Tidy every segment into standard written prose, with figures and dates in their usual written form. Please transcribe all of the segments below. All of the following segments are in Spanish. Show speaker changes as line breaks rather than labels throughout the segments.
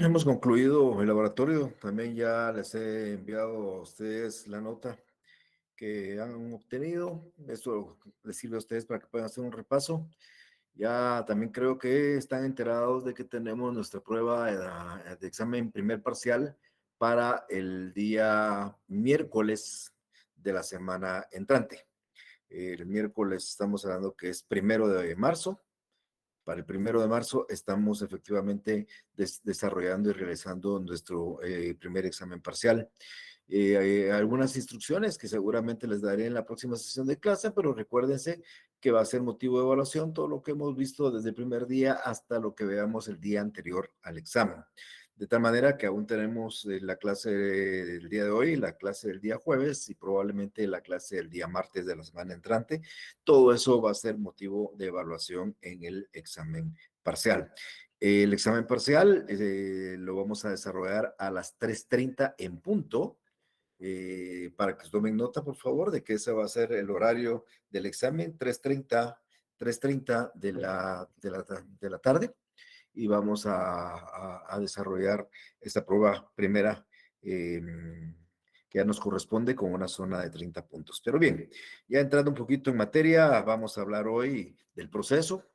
Hemos concluido el laboratorio. También ya les he enviado a ustedes la nota que han obtenido. Esto les sirve a ustedes para que puedan hacer un repaso. Ya también creo que están enterados de que tenemos nuestra prueba de examen primer parcial para el día miércoles de la semana entrante. El miércoles estamos hablando que es 1 de marzo. Para el 1 de marzo estamos efectivamente desarrollando y realizando nuestro primer examen parcial. Algunas instrucciones que seguramente les daré en la próxima sesión de clase, pero recuérdense que va a ser motivo de evaluación todo lo que hemos visto desde el primer día hasta lo que veamos el día anterior al examen. De tal manera que aún tenemos la clase del día de hoy, la clase del día jueves y probablemente la clase del día martes de la semana entrante. Todo eso va a ser motivo de evaluación en el examen parcial. El examen parcial lo vamos a desarrollar a las 3:30 en punto. Para que tomen nota, por favor, de que ese va a ser el horario del examen, 3:30 de la tarde, y vamos a desarrollar esta prueba primera eh, que ya nos corresponde con una zona de 30 puntos. Pero bien, ya entrando un poquito en materia, vamos a hablar hoy del proceso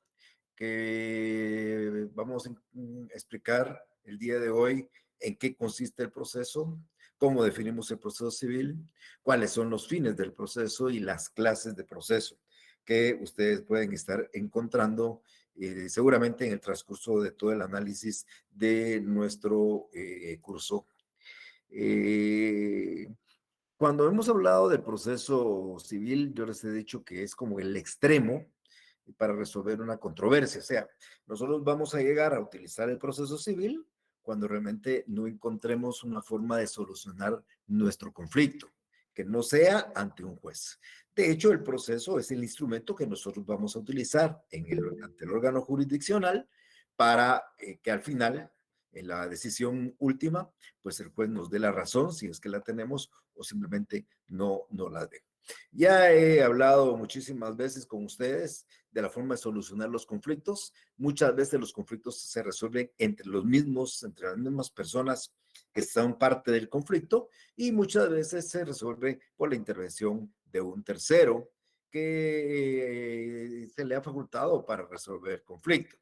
que vamos a explicar el día de hoy en qué consiste el proceso, cómo definimos el proceso civil, cuáles son los fines del proceso y las clases de proceso que ustedes pueden estar encontrando seguramente en el transcurso de todo el análisis de nuestro curso. Eh, Cuando hemos hablado del proceso civil, yo les he dicho que es como el extremo para resolver una controversia. O sea, nosotros vamos a llegar a utilizar el proceso civil cuando realmente no encontremos una forma de solucionar nuestro conflicto, que no sea ante un juez. De hecho, el proceso es el instrumento que nosotros vamos a utilizar ante el órgano jurisdiccional para que al final, en la decisión última, pues el juez nos dé la razón, si es que la tenemos, o simplemente no la dé. Ya he hablado muchísimas veces con ustedes de la forma de solucionar los conflictos. Muchas veces los conflictos se resuelven entre las mismas personas que son parte del conflicto, y muchas veces se resuelve por la intervención de un tercero que se le ha facultado para resolver el conflicto.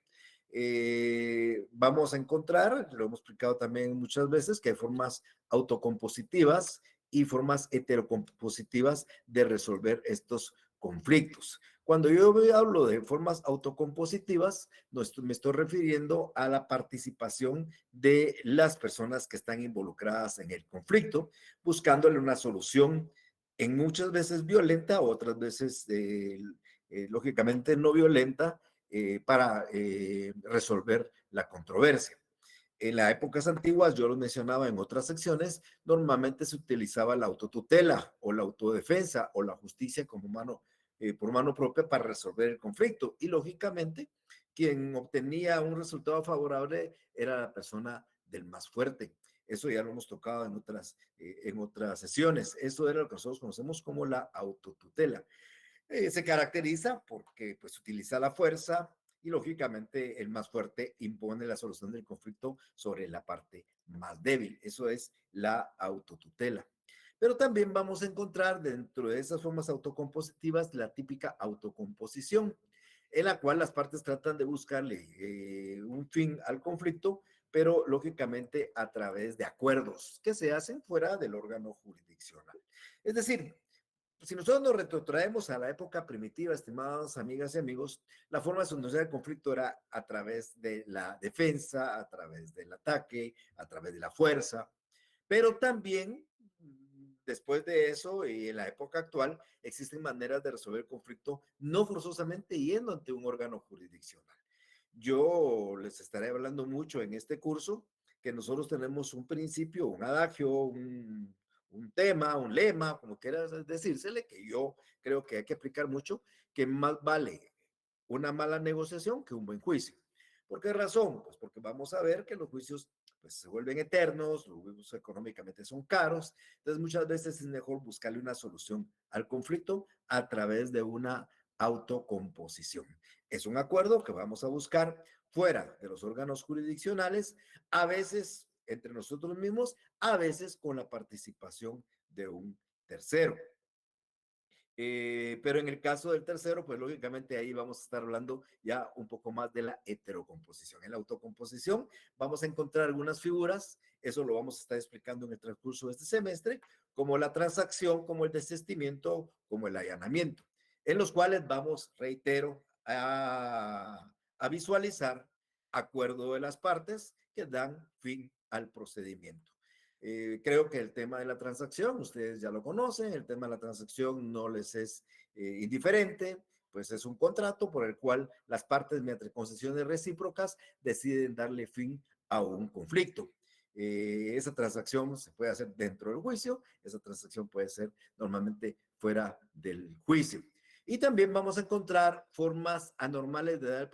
Vamos a encontrar, lo hemos explicado también muchas veces, que hay formas autocompositivas y formas heterocompositivas de resolver estos conflictos. Cuando yo hablo de formas autocompositivas, me estoy refiriendo a la participación de las personas que están involucradas en el conflicto, buscándole una solución en muchas veces violenta, otras veces lógicamente no violenta, para resolver la controversia. En las épocas antiguas, yo lo mencionaba en otras secciones, normalmente se utilizaba la autotutela o la autodefensa o la justicia como por mano propia para resolver el conflicto. Y lógicamente, quien obtenía un resultado favorable era la persona del más fuerte. Eso ya lo hemos tocado en otras sesiones. Eso era lo que nosotros conocemos como la autotutela. Se caracteriza porque pues utiliza la fuerza y lógicamente el más fuerte impone la solución del conflicto sobre la parte más débil. Eso es la autotutela. Pero también vamos a encontrar dentro de esas formas autocompositivas la típica autocomposición, en la cual las partes tratan de buscarle un fin al conflicto, pero lógicamente a través de acuerdos que se hacen fuera del órgano jurisdiccional. Es decir, si nosotros nos retrotraemos a la época primitiva, estimadas amigas y amigos, la forma de solucionar el conflicto era a través de la defensa, a través del ataque, a través de la fuerza, pero también después de eso y en la época actual existen maneras de resolver el conflicto no forzosamente yendo ante un órgano jurisdiccional. Yo les estaré hablando mucho en este curso que nosotros tenemos un principio, un adagio, un tema, un lema, como quieras decírsele, que yo creo que hay que aplicar mucho, que más vale una mala negociación que un buen juicio. ¿Por qué razón? Pues porque vamos a ver que los juicios pues, se vuelven eternos, los juicios económicamente son caros, entonces muchas veces es mejor buscarle una solución al conflicto a través de una autocomposición. Es un acuerdo que vamos a buscar fuera de los órganos jurisdiccionales, a veces entre nosotros mismos, a veces con la participación de un tercero. Pero en el caso del tercero, pues lógicamente ahí vamos a estar hablando ya un poco más de la heterocomposición. En la autocomposición vamos a encontrar algunas figuras, eso lo vamos a estar explicando en el transcurso de este semestre, como la transacción, como el desistimiento, como el allanamiento, en los cuales vamos, reitero, a visualizar acuerdo de las partes que dan fin al procedimiento. Creo que el tema de la transacción, ustedes ya lo conocen, el tema de la transacción no les es indiferente, pues es un contrato por el cual las partes, mediante concesiones recíprocas, deciden darle fin a un conflicto. Esa transacción se puede hacer dentro del juicio, esa transacción puede ser normalmente fuera del juicio. Y también vamos a encontrar formas anormales de,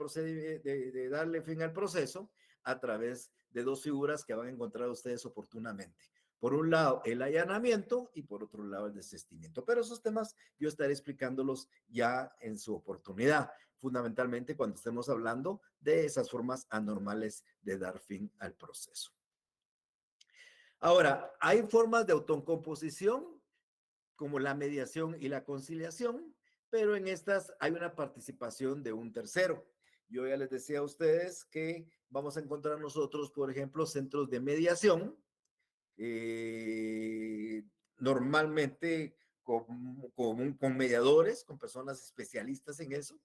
de darle fin al proceso a través de dos figuras que van a encontrar ustedes oportunamente. Por un lado, el allanamiento y por otro lado, el desistimiento. Pero esos temas yo estaré explicándolos ya en su oportunidad, fundamentalmente cuando estemos hablando de esas formas anormales de dar fin al proceso. Ahora, hay formas de autocomposición como la mediación y la conciliación, pero en estas hay una participación de un tercero. Yo ya les decía a ustedes que vamos a encontrar nosotros, por ejemplo, centros de mediación, eh, normalmente con mediadores, con personas especialistas en eso,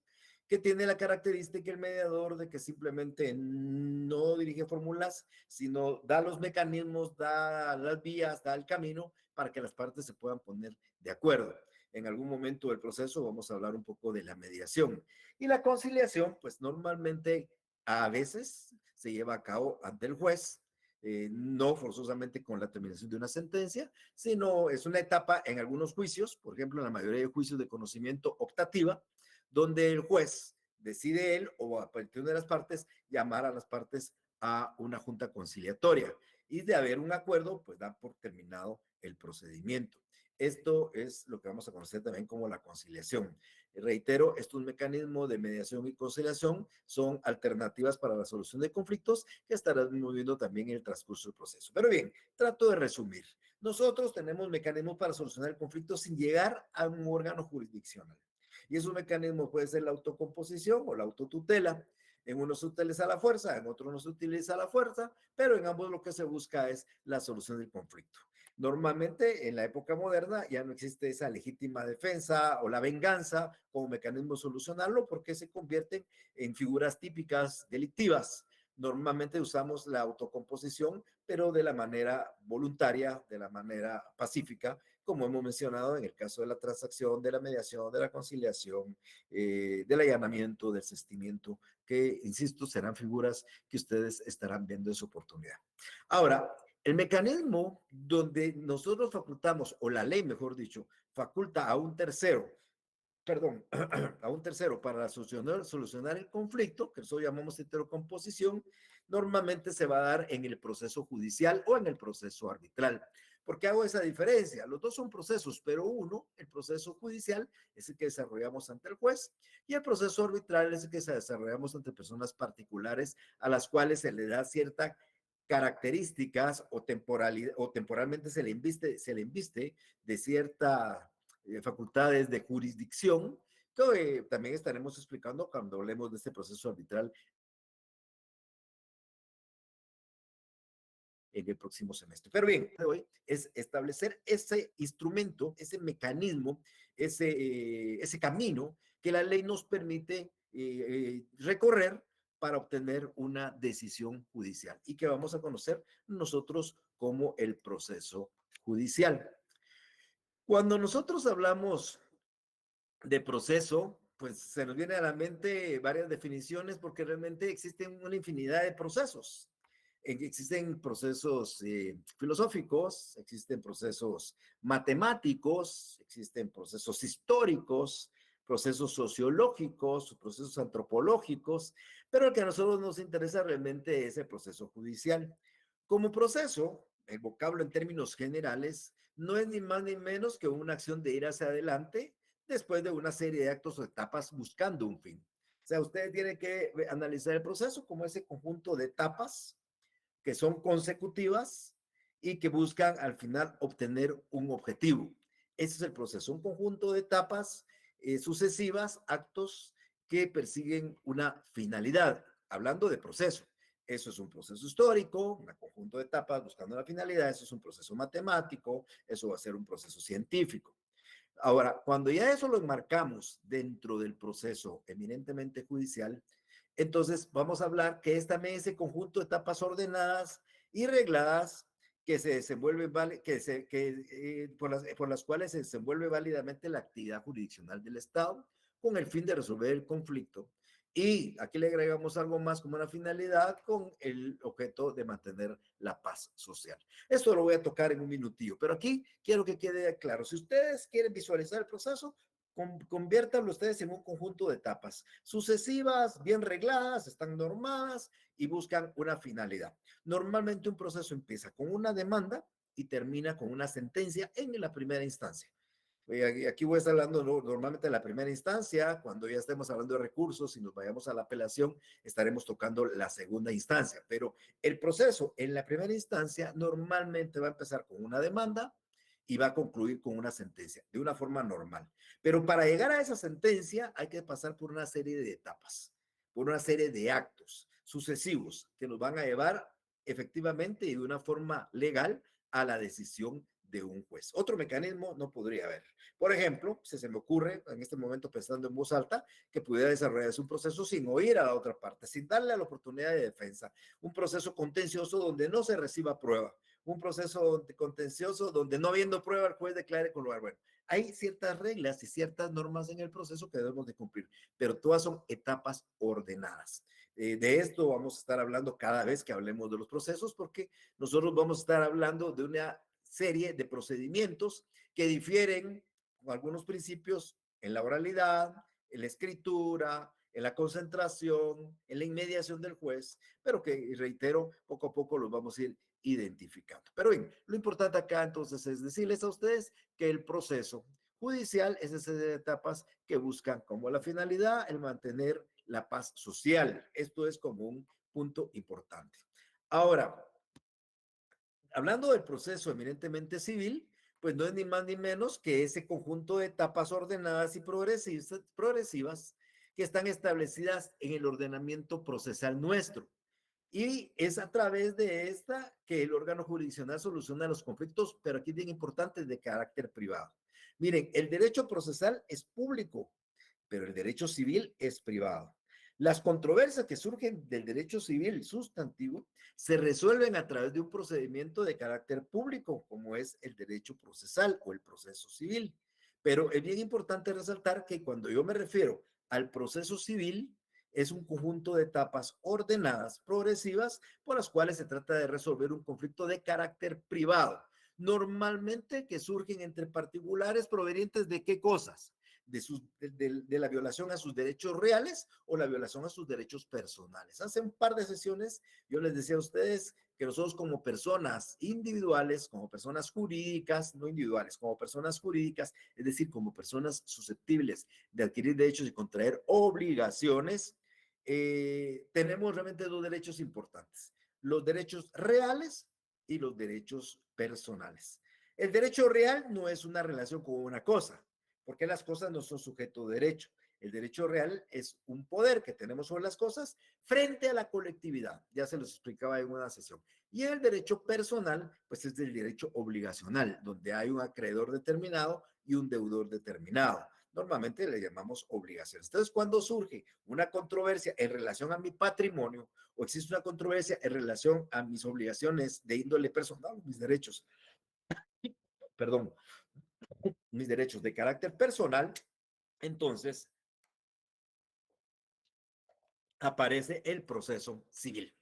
que tiene la característica el mediador de que simplemente no dirige fórmulas, sino da los mecanismos, da las vías, da el camino para que las partes se puedan poner de acuerdo. En algún momento del proceso vamos a hablar un poco de la mediación. Y la conciliación, pues normalmente a veces se lleva a cabo ante el juez, no forzosamente con la terminación de una sentencia, sino es una etapa en algunos juicios, por ejemplo, en la mayoría de juicios de conocimiento optativa, donde el juez decide él o a partir de las partes llamar a las partes a una junta conciliatoria y de haber un acuerdo, pues da por terminado el procedimiento. Esto es lo que vamos a conocer también como la conciliación. Reitero, estos mecanismos de mediación y conciliación son alternativas para la solución de conflictos que estarán viendo también en el transcurso del proceso. Pero bien, trato de resumir. Nosotros tenemos mecanismos para solucionar el conflicto sin llegar a un órgano jurisdiccional. Y esos mecanismos puede ser la autocomposición o la autotutela. En uno se utiliza la fuerza, en otro no se utiliza la fuerza, pero en ambos lo que se busca es la solución del conflicto. Normalmente en la época moderna ya no existe esa legítima defensa o la venganza como mecanismo de solucionarlo porque se convierten en figuras típicas delictivas. Normalmente usamos la autocomposición, pero de la manera voluntaria, de la manera pacífica, como hemos mencionado en el caso de la transacción, de la mediación, de la conciliación, del allanamiento, del desistimiento, que, insisto, serán figuras que ustedes estarán viendo en su oportunidad. Ahora, el mecanismo donde nosotros facultamos, o la ley, mejor dicho, faculta a un tercero, perdón, a un tercero para solucionar el conflicto, que eso llamamos heterocomposición, normalmente se va a dar en el proceso judicial o en el proceso arbitral. ¿Por qué hago esa diferencia? Los dos son procesos, pero uno, el proceso judicial, es el que desarrollamos ante el juez y el proceso arbitral es el que desarrollamos ante personas particulares a las cuales se le da cierta características o, o temporalmente se le inviste de cierta facultades de jurisdicción, que también estaremos explicando cuando hablemos de este proceso arbitral en el próximo semestre. Pero bien, hoy es establecer ese instrumento, ese mecanismo, ese camino que la ley nos permite recorrer para obtener una decisión judicial y que vamos a conocer nosotros como el proceso judicial. Cuando nosotros hablamos de proceso, pues se nos viene a la mente varias definiciones porque realmente existen una infinidad de procesos. Existen procesos filosóficos, existen procesos matemáticos, existen procesos históricos, procesos sociológicos, procesos antropológicos, pero el que a nosotros nos interesa realmente es el proceso judicial. Como proceso, el vocablo en términos generales no es ni más ni menos que una acción de ir hacia adelante después de una serie de actos o etapas buscando un fin. O sea, ustedes tienen que analizar el proceso como ese conjunto de etapas que son consecutivas y que buscan al final obtener un objetivo. Ese es el proceso, un conjunto de etapas sucesivas, actos que persiguen una finalidad. Hablando de proceso, eso es un proceso histórico, un conjunto de etapas buscando una finalidad, eso es un proceso matemático, eso va a ser un proceso científico. Ahora, cuando ya eso lo enmarcamos dentro del proceso eminentemente judicial, entonces vamos a hablar que es también ese conjunto de etapas ordenadas y regladas que se desenvuelven, por las cuales se desenvuelve válidamente la actividad jurisdiccional del Estado con el fin de resolver el conflicto. Y aquí le agregamos algo más como una finalidad con el objeto de mantener la paz social. Esto lo voy a tocar en un minutillo, pero aquí quiero que quede claro. Si ustedes quieren visualizar el proceso, conviértanlo ustedes en un conjunto de etapas sucesivas, bien regladas, están normadas y buscan una finalidad. Normalmente un proceso empieza con una demanda y termina con una sentencia en la primera instancia. Aquí voy a estar hablando normalmente de la primera instancia. Cuando ya estemos hablando de recursos y nos vayamos a la apelación, estaremos tocando la segunda instancia. Pero el proceso en la primera instancia normalmente va a empezar con una demanda y va a concluir con una sentencia, de una forma normal. Pero para llegar a esa sentencia hay que pasar por una serie de etapas, por una serie de actos sucesivos que nos van a llevar efectivamente y de una forma legal a la decisión de un juez. Otro mecanismo no podría haber. Por ejemplo, si se me ocurre en este momento pensando en voz alta, que pudiera desarrollarse un proceso sin oír a la otra parte, sin darle la oportunidad de defensa, un proceso contencioso donde no se reciba prueba, un proceso contencioso donde no habiendo prueba el juez declare con lugar. Bueno, hay ciertas reglas y ciertas normas en el proceso que debemos de cumplir, pero todas son etapas ordenadas. De esto vamos a estar hablando cada vez que hablemos de los procesos, porque nosotros vamos a estar hablando de una serie de procedimientos que difieren con algunos principios en la oralidad, en la escritura, en la concentración, en la inmediación del juez, pero que, reitero, poco a poco los vamos a ir identificando. Pero bien, lo importante acá entonces es decirles a ustedes que el proceso judicial es esas etapas que buscan como la finalidad el mantener la paz social. Esto es como un punto importante. Ahora, hablando del proceso eminentemente civil, pues no es ni más ni menos que ese conjunto de etapas ordenadas y progresivas que están establecidas en el ordenamiento procesal nuestro. Y es a través de esta que el órgano jurisdiccional soluciona los conflictos, pero aquí es bien importante, de carácter privado. Miren, el derecho procesal es público, pero el derecho civil es privado. Las controversias que surgen del derecho civil sustantivo se resuelven a través de un procedimiento de carácter público, como es el derecho procesal o el proceso civil. Pero es bien importante resaltar que cuando yo me refiero al proceso civil, es un conjunto de etapas ordenadas, progresivas, por las cuales se trata de resolver un conflicto de carácter privado, normalmente que surgen entre particulares provenientes de qué cosas, de la violación a sus derechos reales o la violación a sus derechos personales. Hace un par de sesiones yo les decía a ustedes que nosotros como personas individuales, como personas jurídicas, no individuales, como personas jurídicas, es decir, como personas susceptibles de adquirir derechos y contraer obligaciones, tenemos realmente dos derechos importantes, los derechos reales y los derechos personales. El derecho real no es una relación con una cosa, porque las cosas no son sujeto de derecho. El derecho real es un poder que tenemos sobre las cosas frente a la colectividad. Ya se los explicaba en una sesión. Y el derecho personal, pues es el derecho obligacional, donde hay un acreedor determinado y un deudor determinado. Normalmente le llamamos obligaciones. Entonces, cuando surge una controversia en relación a mi patrimonio o existe una controversia en relación a mis obligaciones de índole personal, mis derechos, perdón, mis derechos de carácter personal, entonces aparece el proceso civil,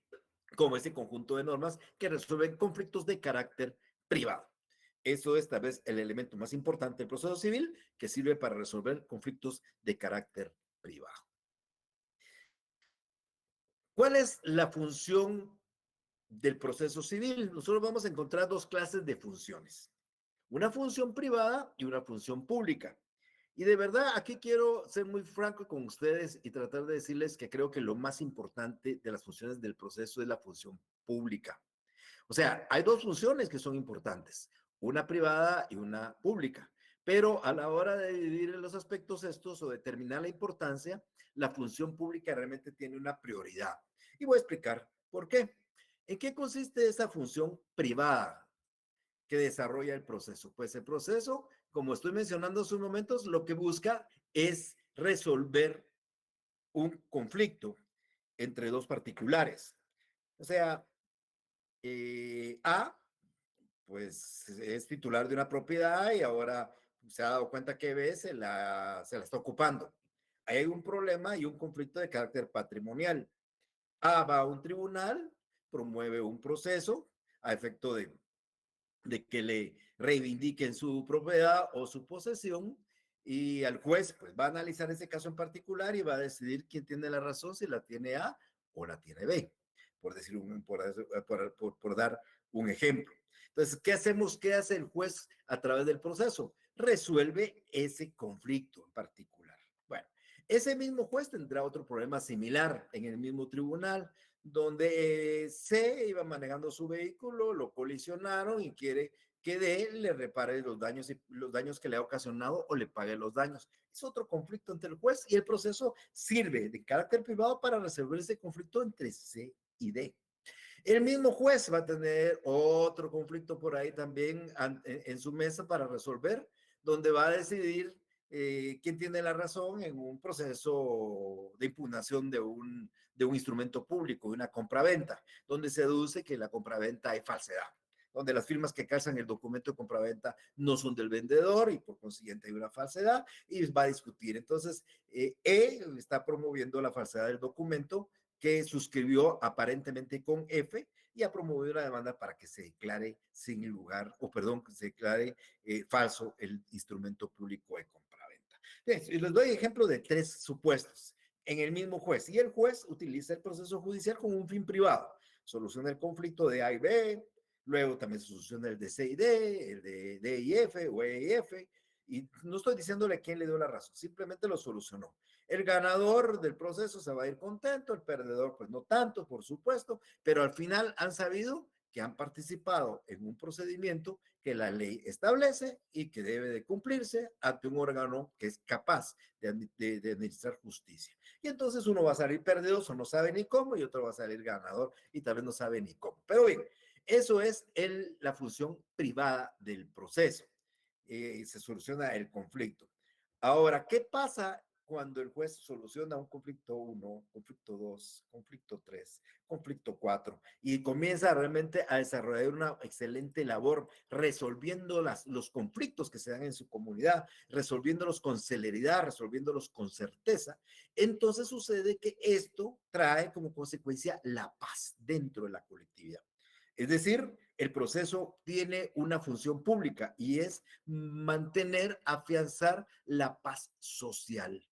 como ese conjunto de normas que resuelven conflictos de carácter privado. Eso es tal vez el elemento más importante del proceso civil, que sirve para resolver conflictos de carácter privado. ¿Cuál es la función del proceso civil? Nosotros vamos a encontrar dos clases de funciones, una función privada y una función pública. Y de verdad, aquí quiero ser muy franco con ustedes y tratar de decirles que creo que lo más importante de las funciones del proceso es la función pública. O sea, hay dos funciones que son importantes, una privada y una pública. Pero a la hora de dividir los aspectos estos o determinar la importancia, la función pública realmente tiene una prioridad. Y voy a explicar por qué. ¿En qué consiste esa función privada que desarrolla el proceso? Pues el proceso, como estoy mencionando hace unos momentos, lo que busca es resolver un conflicto entre dos particulares. O sea, A pues es titular de una propiedad y ahora se ha dado cuenta que B se la está ocupando. Ahí hay un problema y un conflicto de carácter patrimonial. A va a un tribunal, promueve un proceso a efecto de que le reivindiquen su propiedad o su posesión y al juez pues va a analizar ese caso en particular y va a decidir quién tiene la razón, si la tiene A o la tiene B, por decir por dar un ejemplo. Entonces, ¿qué hacemos? ¿Qué hace el juez a través del proceso? Resuelve ese conflicto en particular. Bueno, ese mismo juez tendrá otro problema similar en el mismo tribunal, donde C iba manejando su vehículo, lo colisionaron y quiere que D le repare los daños que le ha ocasionado o le pague los daños. Es otro conflicto entre el juez y el proceso sirve de carácter privado para resolver ese conflicto entre C y D. El mismo juez va a tener otro conflicto por ahí también en su mesa para resolver, donde va a decidir quién tiene la razón en un proceso de impugnación de un instrumento público, de una compraventa, donde se deduce que en la compraventa hay falsedad, donde las firmas que calzan el documento de compraventa no son del vendedor y por consiguiente hay una falsedad y va a discutir. Entonces, E está promoviendo la falsedad del documento que suscribió aparentemente con F y ha promovido una demanda para que se declare sin lugar, o perdón, que se declare falso el instrumento público de compraventa. Y les doy ejemplo de tres supuestos en el mismo juez. Y el juez utiliza el proceso judicial como un fin privado. Soluciona el conflicto de A y B, luego también se soluciona el de C y D, el de D y F o E y F, y no estoy diciéndole a quién le dio la razón, simplemente lo solucionó. El ganador del proceso se va a ir contento, el perdedor pues no tanto, por supuesto, pero al final han sabido que han participado en un procedimiento que la ley establece y que debe de cumplirse ante un órgano que es capaz de administrar justicia. Y entonces uno va a salir perdedor, no sabe ni cómo, y otro va a salir ganador y tal vez no sabe ni cómo. Pero bien, eso es la función privada del proceso. Se soluciona el conflicto. Ahora, ¿qué pasa cuando el juez soluciona un conflicto 1, conflicto 2, conflicto 3, conflicto 4 y comienza realmente a desarrollar una excelente labor resolviendo los conflictos que se dan en su comunidad, resolviéndolos con celeridad, resolviéndolos con certeza? Entonces sucede que esto trae como consecuencia la paz dentro de la colectividad. Es decir, el proceso tiene una función pública y es mantener, afianzar la paz social.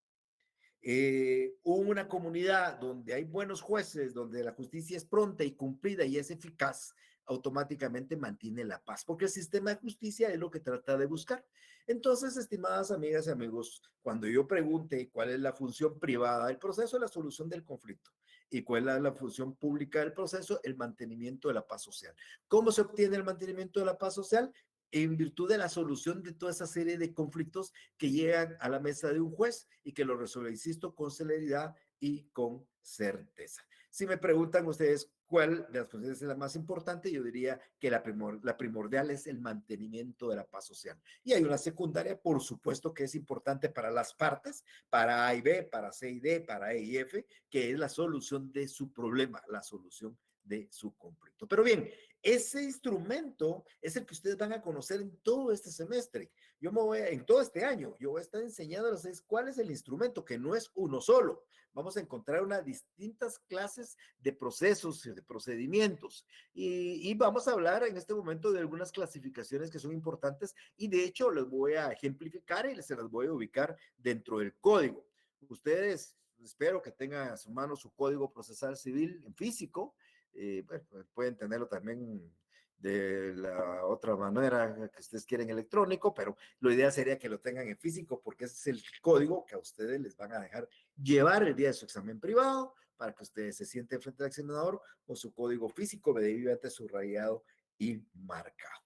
Una comunidad donde hay buenos jueces, donde la justicia es pronta y cumplida y es eficaz, automáticamente mantiene la paz, porque el sistema de justicia es lo que trata de buscar. Entonces, estimadas amigas y amigos, cuando yo pregunte cuál es la función privada del proceso, la solución del conflicto, y cuál es la función pública del proceso, el mantenimiento de la paz social. ¿Cómo se obtiene el mantenimiento de la paz social? En virtud de la solución de toda esa serie de conflictos que llegan a la mesa de un juez y que lo resuelve, insisto, con celeridad y con certeza. Si me preguntan ustedes cuál de las funciones es la más importante, yo diría que la primordial es el mantenimiento de la paz social. Y hay una secundaria, por supuesto, que es importante para las partes, para A y B, para C y D, para E y F, que es la solución de su problema, la solución de su conflicto. Pero bien, ese instrumento es el que ustedes van a conocer en todo este semestre. En todo este año, yo voy a estar enseñándoles cuál es el instrumento, que no es uno solo. Vamos a encontrar unas distintas clases de procesos, de procedimientos. Y vamos a hablar en este momento de algunas clasificaciones que son importantes y de hecho les voy a ejemplificar y se las voy a ubicar dentro del código. Ustedes, espero que tengan a su mano su código procesal civil en físico. Bueno, pueden tenerlo también de la otra manera que ustedes quieren electrónico, pero lo ideal sería que lo tengan en físico porque ese es el código que a ustedes les van a dejar llevar el día de su examen privado para que ustedes se sienten frente al examinador con su código físico debidamente subrayado y marcado.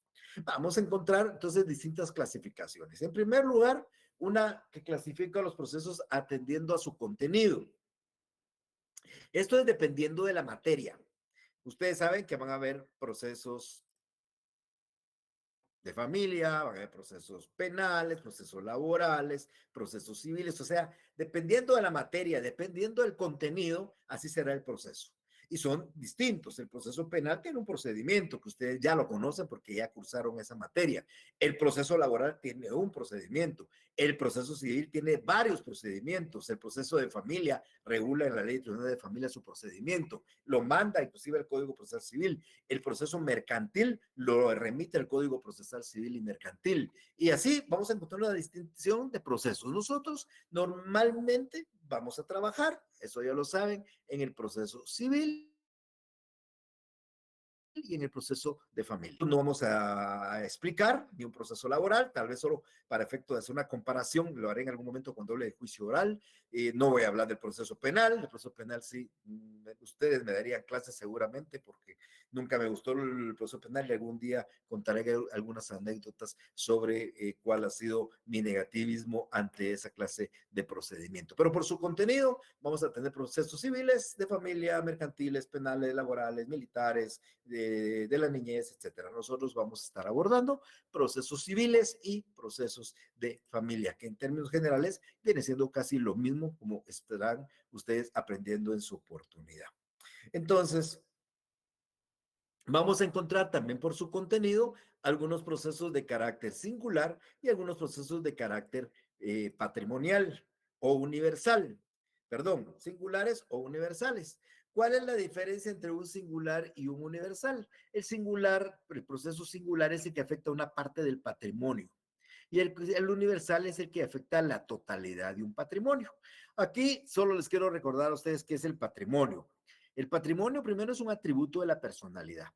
Vamos a encontrar entonces distintas clasificaciones. En primer lugar, una que clasifica los procesos atendiendo a su contenido. Esto es dependiendo de la materia. Ustedes saben que van a haber procesos de familia, van a haber procesos penales, procesos laborales, procesos civiles, o sea, dependiendo de la materia, dependiendo del contenido, así será el proceso. Y son distintos. El proceso penal tiene un procedimiento que ustedes ya lo conocen porque ya cursaron esa materia. El proceso laboral tiene un procedimiento. El proceso civil tiene varios procedimientos. El proceso de familia regula en la ley de familia su procedimiento. Lo manda inclusive el Código Procesal Civil. El proceso mercantil lo remite el Código Procesal Civil y Mercantil. Y así vamos a encontrar una distinción de procesos. Nosotros normalmente vamos a trabajar, eso ya lo saben, en el proceso civil y en el proceso de familia. No vamos a explicar ni un proceso laboral, tal vez solo para efecto de hacer una comparación, lo haré en algún momento cuando hable de juicio oral. No voy a hablar del proceso penal. El proceso penal sí, ustedes me darían clases seguramente porque nunca me gustó el proceso penal y algún día contaré algunas anécdotas sobre cuál ha sido mi negativismo ante esa clase de procedimiento. Pero por su contenido vamos a tener procesos civiles, de familia, mercantiles, penales, laborales, militares, de la niñez, etcétera. Nosotros vamos a estar abordando procesos civiles y procesos de familia, que en términos generales viene siendo casi lo mismo como estarán ustedes aprendiendo en su oportunidad. Entonces, vamos a encontrar también por su contenido algunos procesos de carácter singular y algunos procesos de carácter patrimonial o universal. Perdón, singulares o universales. ¿Cuál es la diferencia entre un singular y un universal? El proceso singular es el que afecta una parte del patrimonio y el universal es el que afecta la totalidad de un patrimonio. Aquí solo les quiero recordar a ustedes qué es el patrimonio. El patrimonio primero es un atributo de la personalidad.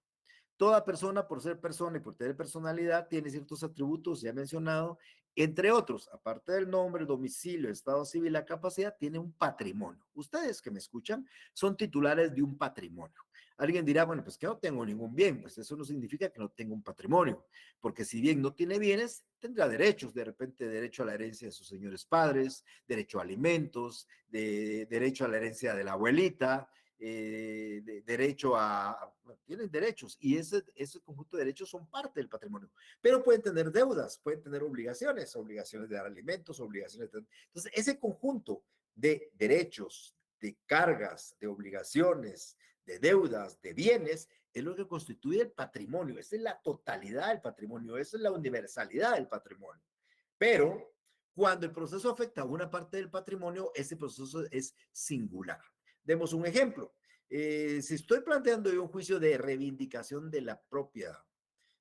Toda persona, por ser persona y por tener personalidad, tiene ciertos atributos, ya mencionado, entre otros, aparte del nombre, domicilio, estado civil, la capacidad, tiene un patrimonio. Ustedes que me escuchan son titulares de un patrimonio. Alguien dirá, bueno, pues que no tengo ningún bien, pues eso no significa que no tenga un patrimonio, porque si bien no tiene bienes, tendrá derechos, de repente derecho a la herencia de sus señores padres, derecho a alimentos, derecho a la herencia de la abuelita, derecho tienen derechos y ese conjunto de derechos son parte del patrimonio, pero pueden tener deudas, pueden tener obligaciones, obligaciones de dar alimentos, obligaciones de... Entonces, ese conjunto de derechos, de cargas, de obligaciones, de deudas, de bienes, es lo que constituye el patrimonio, esa es la totalidad del patrimonio, esa es la universalidad del patrimonio. Pero cuando el proceso afecta a una parte del patrimonio, ese proceso es singular. Demos un ejemplo. Si estoy planteando yo un juicio de reivindicación de la propiedad,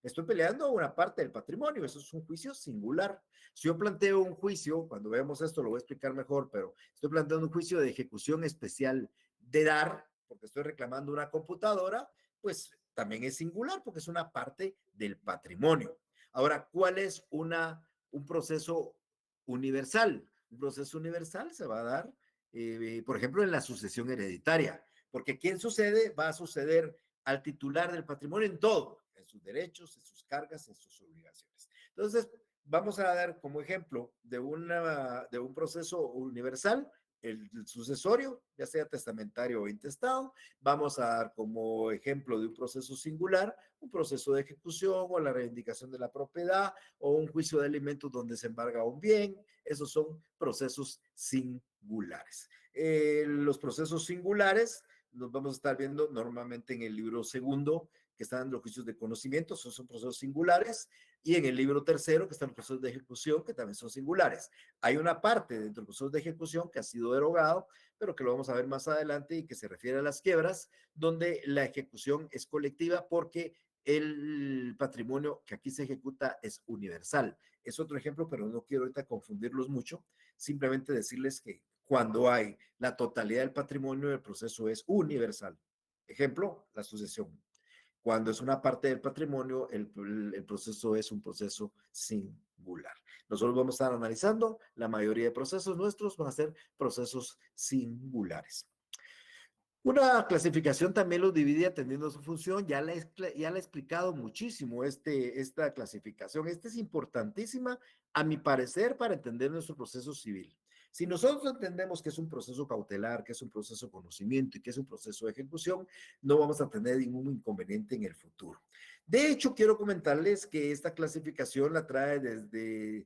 estoy peleando una parte del patrimonio, eso es un juicio singular. Si yo planteo un juicio, cuando veamos esto lo voy a explicar mejor, pero estoy planteando un juicio de ejecución especial de dar, porque estoy reclamando una computadora, pues también es singular porque es una parte del patrimonio. Ahora, ¿cuál es un proceso universal? Un proceso universal se va a dar por ejemplo, en la sucesión hereditaria, porque ¿quién sucede? Va a suceder al titular del patrimonio en todo, en sus derechos, en sus cargas, en sus obligaciones. Entonces, vamos a dar como ejemplo de un proceso universal, el sucesorio, ya sea testamentario o intestado. Vamos a dar como ejemplo de un proceso singular, un proceso de ejecución o la reivindicación de la propiedad o un juicio de alimentos donde se embarga un bien. Esos son procesos singulares. Los procesos singulares los vamos a estar viendo normalmente en el libro segundo, que están los juicios de conocimiento, son procesos singulares, y en el libro tercero, que están los procesos de ejecución, que también son singulares. Hay una parte dentro del proceso de ejecución que ha sido derogado, pero que lo vamos a ver más adelante y que se refiere a las quiebras, donde la ejecución es colectiva porque el patrimonio que aquí se ejecuta es universal. Es otro ejemplo, pero no quiero ahorita confundirlos mucho, simplemente decirles que cuando hay la totalidad del patrimonio, el proceso es universal. Ejemplo, la sucesión. Cuando es una parte del patrimonio, el proceso es un proceso singular. Nosotros vamos a estar analizando, la mayoría de procesos nuestros van a ser procesos singulares. Una clasificación también los divide atendiendo a su función. Ya la he explicado muchísimo esta clasificación. Esta es importantísima, a mi parecer, para entender nuestro proceso civil. Si nosotros entendemos que es un proceso cautelar, que es un proceso de conocimiento y que es un proceso de ejecución, no vamos a tener ningún inconveniente en el futuro. De hecho, quiero comentarles que esta clasificación la trae de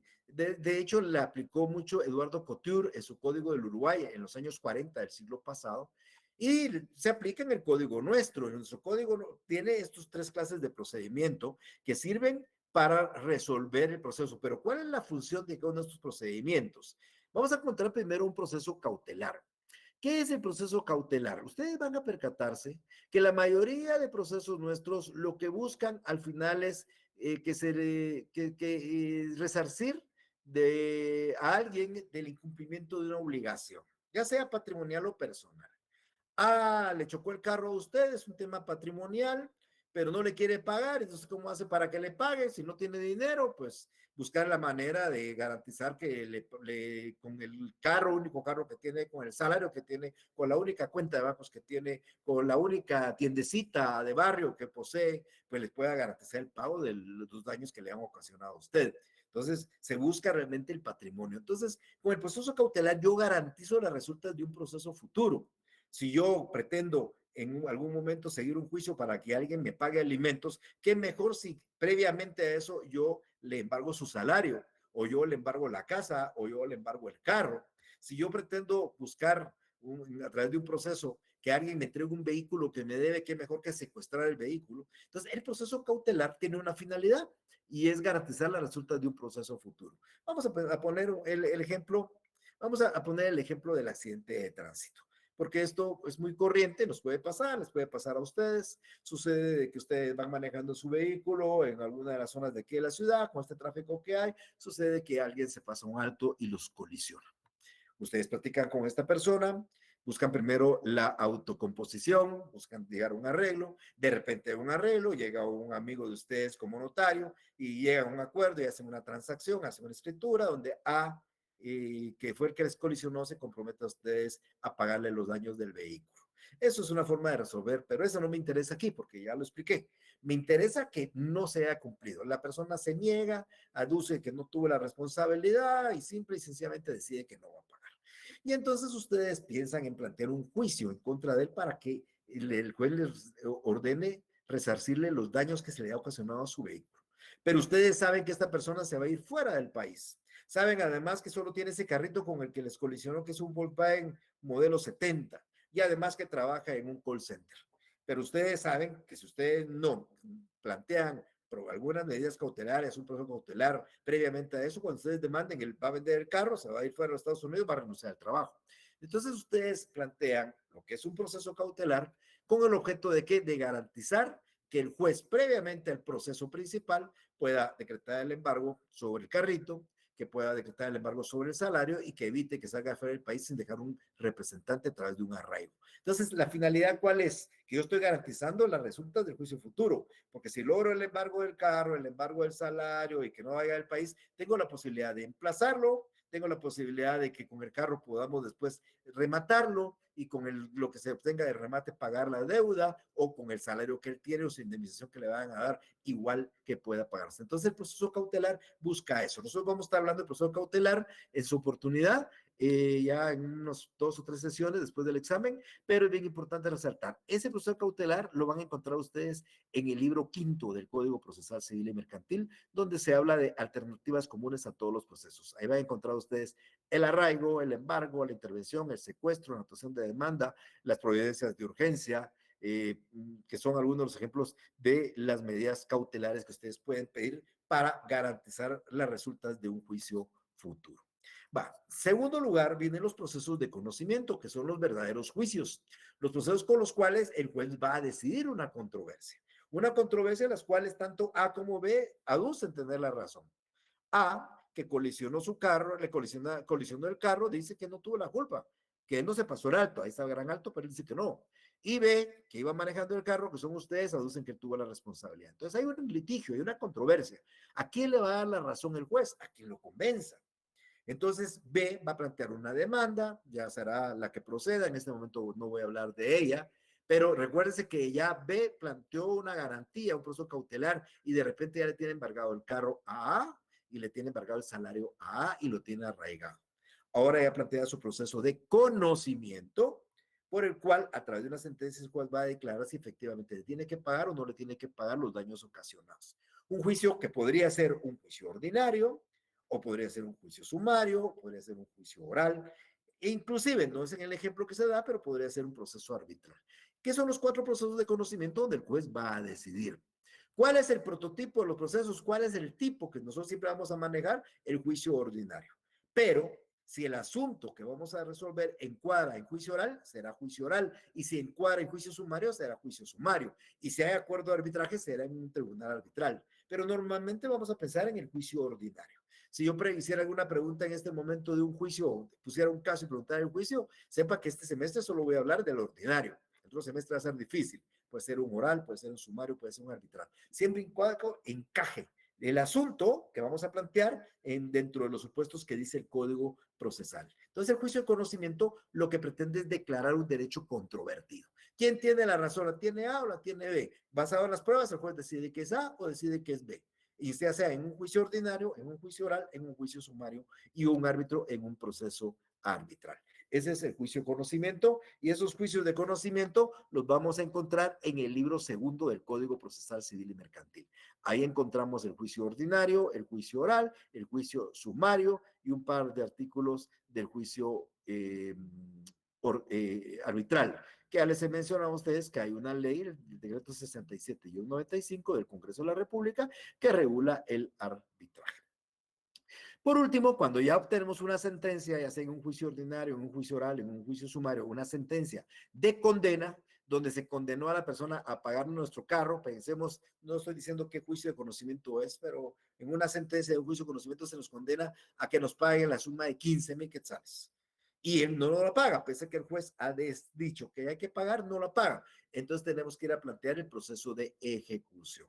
hecho, la aplicó mucho Eduardo Couture en su Código del Uruguay en los años 40 del siglo pasado, y se aplica en el código nuestro. En nuestro código tiene estos tres clases de procedimiento que sirven para resolver el proceso. Pero ¿cuál es la función de cada uno de estos procedimientos? Vamos a encontrar primero un proceso cautelar. ¿Qué es el proceso cautelar? Ustedes van a percatarse que la mayoría de procesos nuestros lo que buscan al final es resarcir a alguien del incumplimiento de una obligación, ya sea patrimonial o personal. Ah, le chocó el carro a usted, es un tema patrimonial, pero no le quiere pagar. Entonces, ¿cómo hace para que le pague? Si no tiene dinero, pues buscar la manera de garantizar que con el carro, único carro que tiene, con el salario que tiene, con la única cuenta de bancos que tiene, con la única tiendecita de barrio que posee, pues les pueda garantizar el pago de los daños que le han ocasionado a usted. Entonces, se busca realmente el patrimonio. Entonces, con el proceso cautelar, yo garantizo las resultas de un proceso futuro. Si yo pretendo en algún momento seguir un juicio para que alguien me pague alimentos, qué mejor si previamente a eso yo le embargo su salario, o yo le embargo la casa, o yo le embargo el carro. Si yo pretendo buscar a través de un proceso que alguien me entregue un vehículo que me debe, qué mejor que secuestrar el vehículo. Entonces, el proceso cautelar tiene una finalidad y es garantizar la resulta de un proceso futuro. Vamos a poner el ejemplo, vamos a poner el ejemplo del accidente de tránsito, porque esto es muy corriente, nos puede pasar, les puede pasar a ustedes. Sucede que ustedes van manejando su vehículo en alguna de las zonas de aquí de la ciudad, con este tráfico que hay, sucede que alguien se pasa un alto y los colisiona. Ustedes platican con esta persona, buscan primero la autocomposición, buscan llegar a un arreglo, de repente un arreglo, llega un amigo de ustedes como notario y llega a un acuerdo y hacen una transacción, hacen una escritura donde A, que fue el que les colisionó, se compromete a ustedes a pagarle los daños del vehículo. Eso es una forma de resolver, pero eso no me interesa aquí porque ya lo expliqué. Me interesa que no se haya cumplido. La persona se niega, aduce que no tuvo la responsabilidad y simple y sencillamente decide que no va a pagar. Y entonces ustedes piensan en plantear un juicio en contra de él para que el juez les ordene resarcirle los daños que se le ha ocasionado a su vehículo. Pero ustedes saben que esta persona se va a ir fuera del país. Saben además que solo tiene ese carrito con el que les colisionó, que es un Volkswagen modelo 70, y además que trabaja en un call center. Pero ustedes saben que si ustedes no plantean algunas medidas cautelares, un proceso cautelar previamente a eso, cuando ustedes demanden, él va a vender el carro, se va a ir fuera de los Estados Unidos, va a renunciar al trabajo. Entonces ustedes plantean lo que es un proceso cautelar con el objeto de que de garantizar que el juez previamente al proceso principal pueda decretar el embargo sobre el carrito, que pueda decretar el embargo sobre el salario y que evite que salga fuera del país sin dejar un representante a través de un arraigo. Entonces, ¿la finalidad cuál es? Que yo estoy garantizando las resultas del juicio futuro, porque si logro el embargo del carro, el embargo del salario y que no vaya al país, tengo la posibilidad de emplazarlo, tengo la posibilidad de que con el carro podamos después rematarlo y con lo que se obtenga de remate pagar la deuda, o con el salario que él tiene o su indemnización que le van a dar, igual que pueda pagarse. Entonces el proceso cautelar busca eso. Nosotros vamos a estar hablando del proceso cautelar en su oportunidad, ya en unos 2 o 3 sesiones después del examen, pero es bien importante resaltar, ese proceso cautelar lo van a encontrar ustedes en el libro quinto del Código Procesal Civil y Mercantil, donde se habla de alternativas comunes a todos los procesos. Ahí van a encontrar ustedes el arraigo, el embargo, la intervención, el secuestro, la anotación de demanda, las providencias de urgencia, que son algunos de los ejemplos de las medidas cautelares que ustedes pueden pedir para garantizar las resultas de un juicio futuro. Va. Segundo lugar, vienen los procesos de conocimiento, que son los verdaderos juicios, los procesos con los cuales el juez va a decidir una controversia. Una controversia en las cuales tanto A como B aducen tener la razón. A, que colisionó su carro, colisionó el carro, dice que no tuvo la culpa, que no se pasó el alto, ahí está el gran alto, pero él dice que no. y B, que iba manejando el carro, que son ustedes, aducen que él tuvo la responsabilidad. Entonces hay un litigio, hay una controversia. ¿A quién le va a dar la razón el juez? A quien lo convenza. Entonces B va a plantear una demanda, ya será la que proceda, en este momento no voy a hablar de ella, pero recuérdense que ya B planteó una garantía, un proceso cautelar, y de repente ya le tiene embargado el carro a A, y le tiene embargado el salario a A, y lo tiene arraigado. Ahora ya plantea su proceso de conocimiento, por el cual a través de una sentencia el juez va a declarar si efectivamente le tiene que pagar o no le tiene que pagar los daños ocasionados. Un juicio que podría ser un juicio ordinario, o podría ser un juicio sumario, podría ser un juicio oral, e inclusive, no es en el ejemplo que se da, pero podría ser un proceso arbitral. ¿Qué son los 4 procesos de conocimiento donde el juez va a decidir? ¿Cuál es el prototipo de los procesos? ¿Cuál es el tipo que nosotros siempre vamos a manejar? El juicio ordinario. Pero si el asunto que vamos a resolver encuadra en juicio oral, será juicio oral. Y si encuadra en juicio sumario, será juicio sumario. Y si hay acuerdo de arbitraje, será en un tribunal arbitral. Pero normalmente vamos a pensar en el juicio ordinario. Si yo hiciera alguna pregunta en este momento de un juicio, pusiera un caso y preguntara el juicio, sepa que este semestre solo voy a hablar del ordinario. El otro semestre va a ser difícil. Puede ser un oral, puede ser un sumario, puede ser un arbitral. Siempre en cuadro encaje el asunto que vamos a plantear dentro de los supuestos que dice el Código Procesal. Entonces, el juicio de conocimiento lo que pretende es declarar un derecho controvertido. ¿Quién tiene la razón? ¿La tiene A o la tiene B? Basado en las pruebas, el juez decide que es A o decide que es B. Y sea en un juicio ordinario, en un juicio oral, en un juicio sumario y un árbitro en un proceso arbitral. Ese es el juicio de conocimiento y esos juicios de conocimiento los vamos a encontrar en el libro segundo del Código Procesal Civil y Mercantil. Ahí encontramos el juicio ordinario, el juicio oral, el juicio sumario y un par de artículos del juicio arbitral, que ya les he mencionado a ustedes que hay una ley, el decreto 67 y un 95 del Congreso de la República, que regula el arbitraje. Por último, cuando ya obtenemos una sentencia, ya sea en un juicio ordinario, en un juicio oral, en un juicio sumario, una sentencia de condena, donde se condenó a la persona a pagar nuestro carro, pensemos, no estoy diciendo qué juicio de conocimiento es, pero en una sentencia de un juicio de conocimiento se nos condena a que nos paguen la suma de 15,000 quetzales. Y él no lo paga, pese a que el juez ha dicho que hay que pagar, no lo paga. Entonces tenemos que ir a plantear el proceso de ejecución.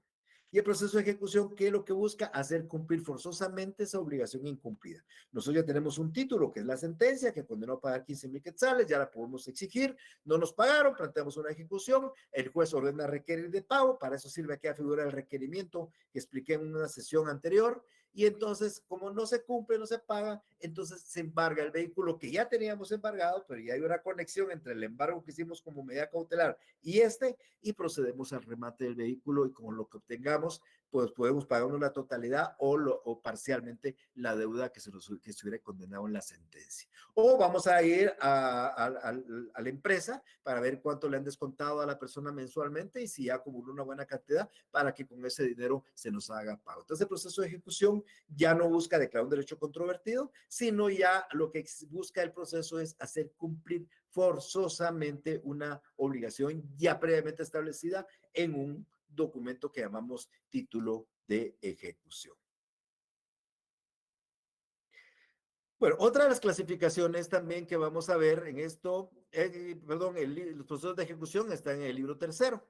Y el proceso de ejecución, ¿qué es lo que busca? Hacer cumplir forzosamente esa obligación incumplida. Nosotros ya tenemos un título, que es la sentencia, que condenó a pagar 15,000 quetzales, ya la podemos exigir, no nos pagaron, planteamos una ejecución, el juez ordena requerir de pago, para eso sirve aquella figura del requerimiento que expliqué en una sesión anterior, y entonces, como no se cumple, no se paga, entonces se embarga el vehículo que ya teníamos embargado, pero ya hay una conexión entre el embargo que hicimos como medida cautelar y procedemos al remate del vehículo y con lo que obtengamos, pues podemos pagarnos la totalidad o parcialmente la deuda que que estuviera condenado en la sentencia. O vamos a ir a la empresa para ver cuánto le han descontado a la persona mensualmente y si ya acumuló una buena cantidad para que con ese dinero se nos haga pago. Entonces el proceso de ejecución ya no busca declarar un derecho controvertido, sino ya lo que busca el proceso es hacer cumplir forzosamente una obligación ya previamente establecida en un documento que llamamos título de ejecución. Bueno, otra de las clasificaciones también que vamos a ver en esto, perdón, los procesos de ejecución están en el libro tercero.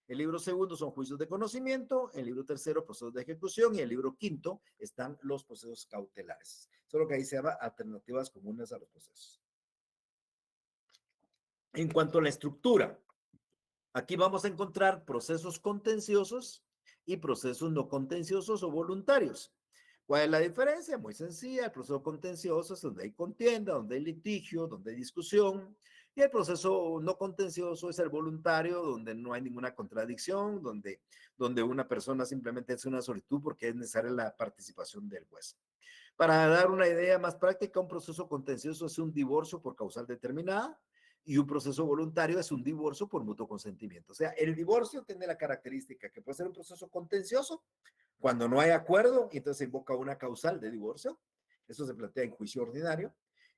El libro segundo son juicios de conocimiento, el libro tercero procesos de ejecución y el libro quinto están los procesos cautelares. Solo que ahí se llama alternativas comunes a los procesos. En cuanto a la estructura, aquí vamos a encontrar procesos contenciosos y procesos no contenciosos o voluntarios. ¿Cuál es la diferencia? Muy sencilla. El proceso contencioso es donde hay contienda, donde hay litigio, donde hay discusión. Y el proceso no contencioso es el voluntario, donde no hay ninguna contradicción, donde una persona simplemente hace una solicitud porque es necesaria la participación del juez. Para dar una idea más práctica, un proceso contencioso es un divorcio por causal determinada y un proceso voluntario es un divorcio por mutuo consentimiento. O sea, el divorcio tiene la característica que puede ser un proceso contencioso cuando no hay acuerdo, entonces se invoca una causal de divorcio. Eso se plantea en juicio ordinario.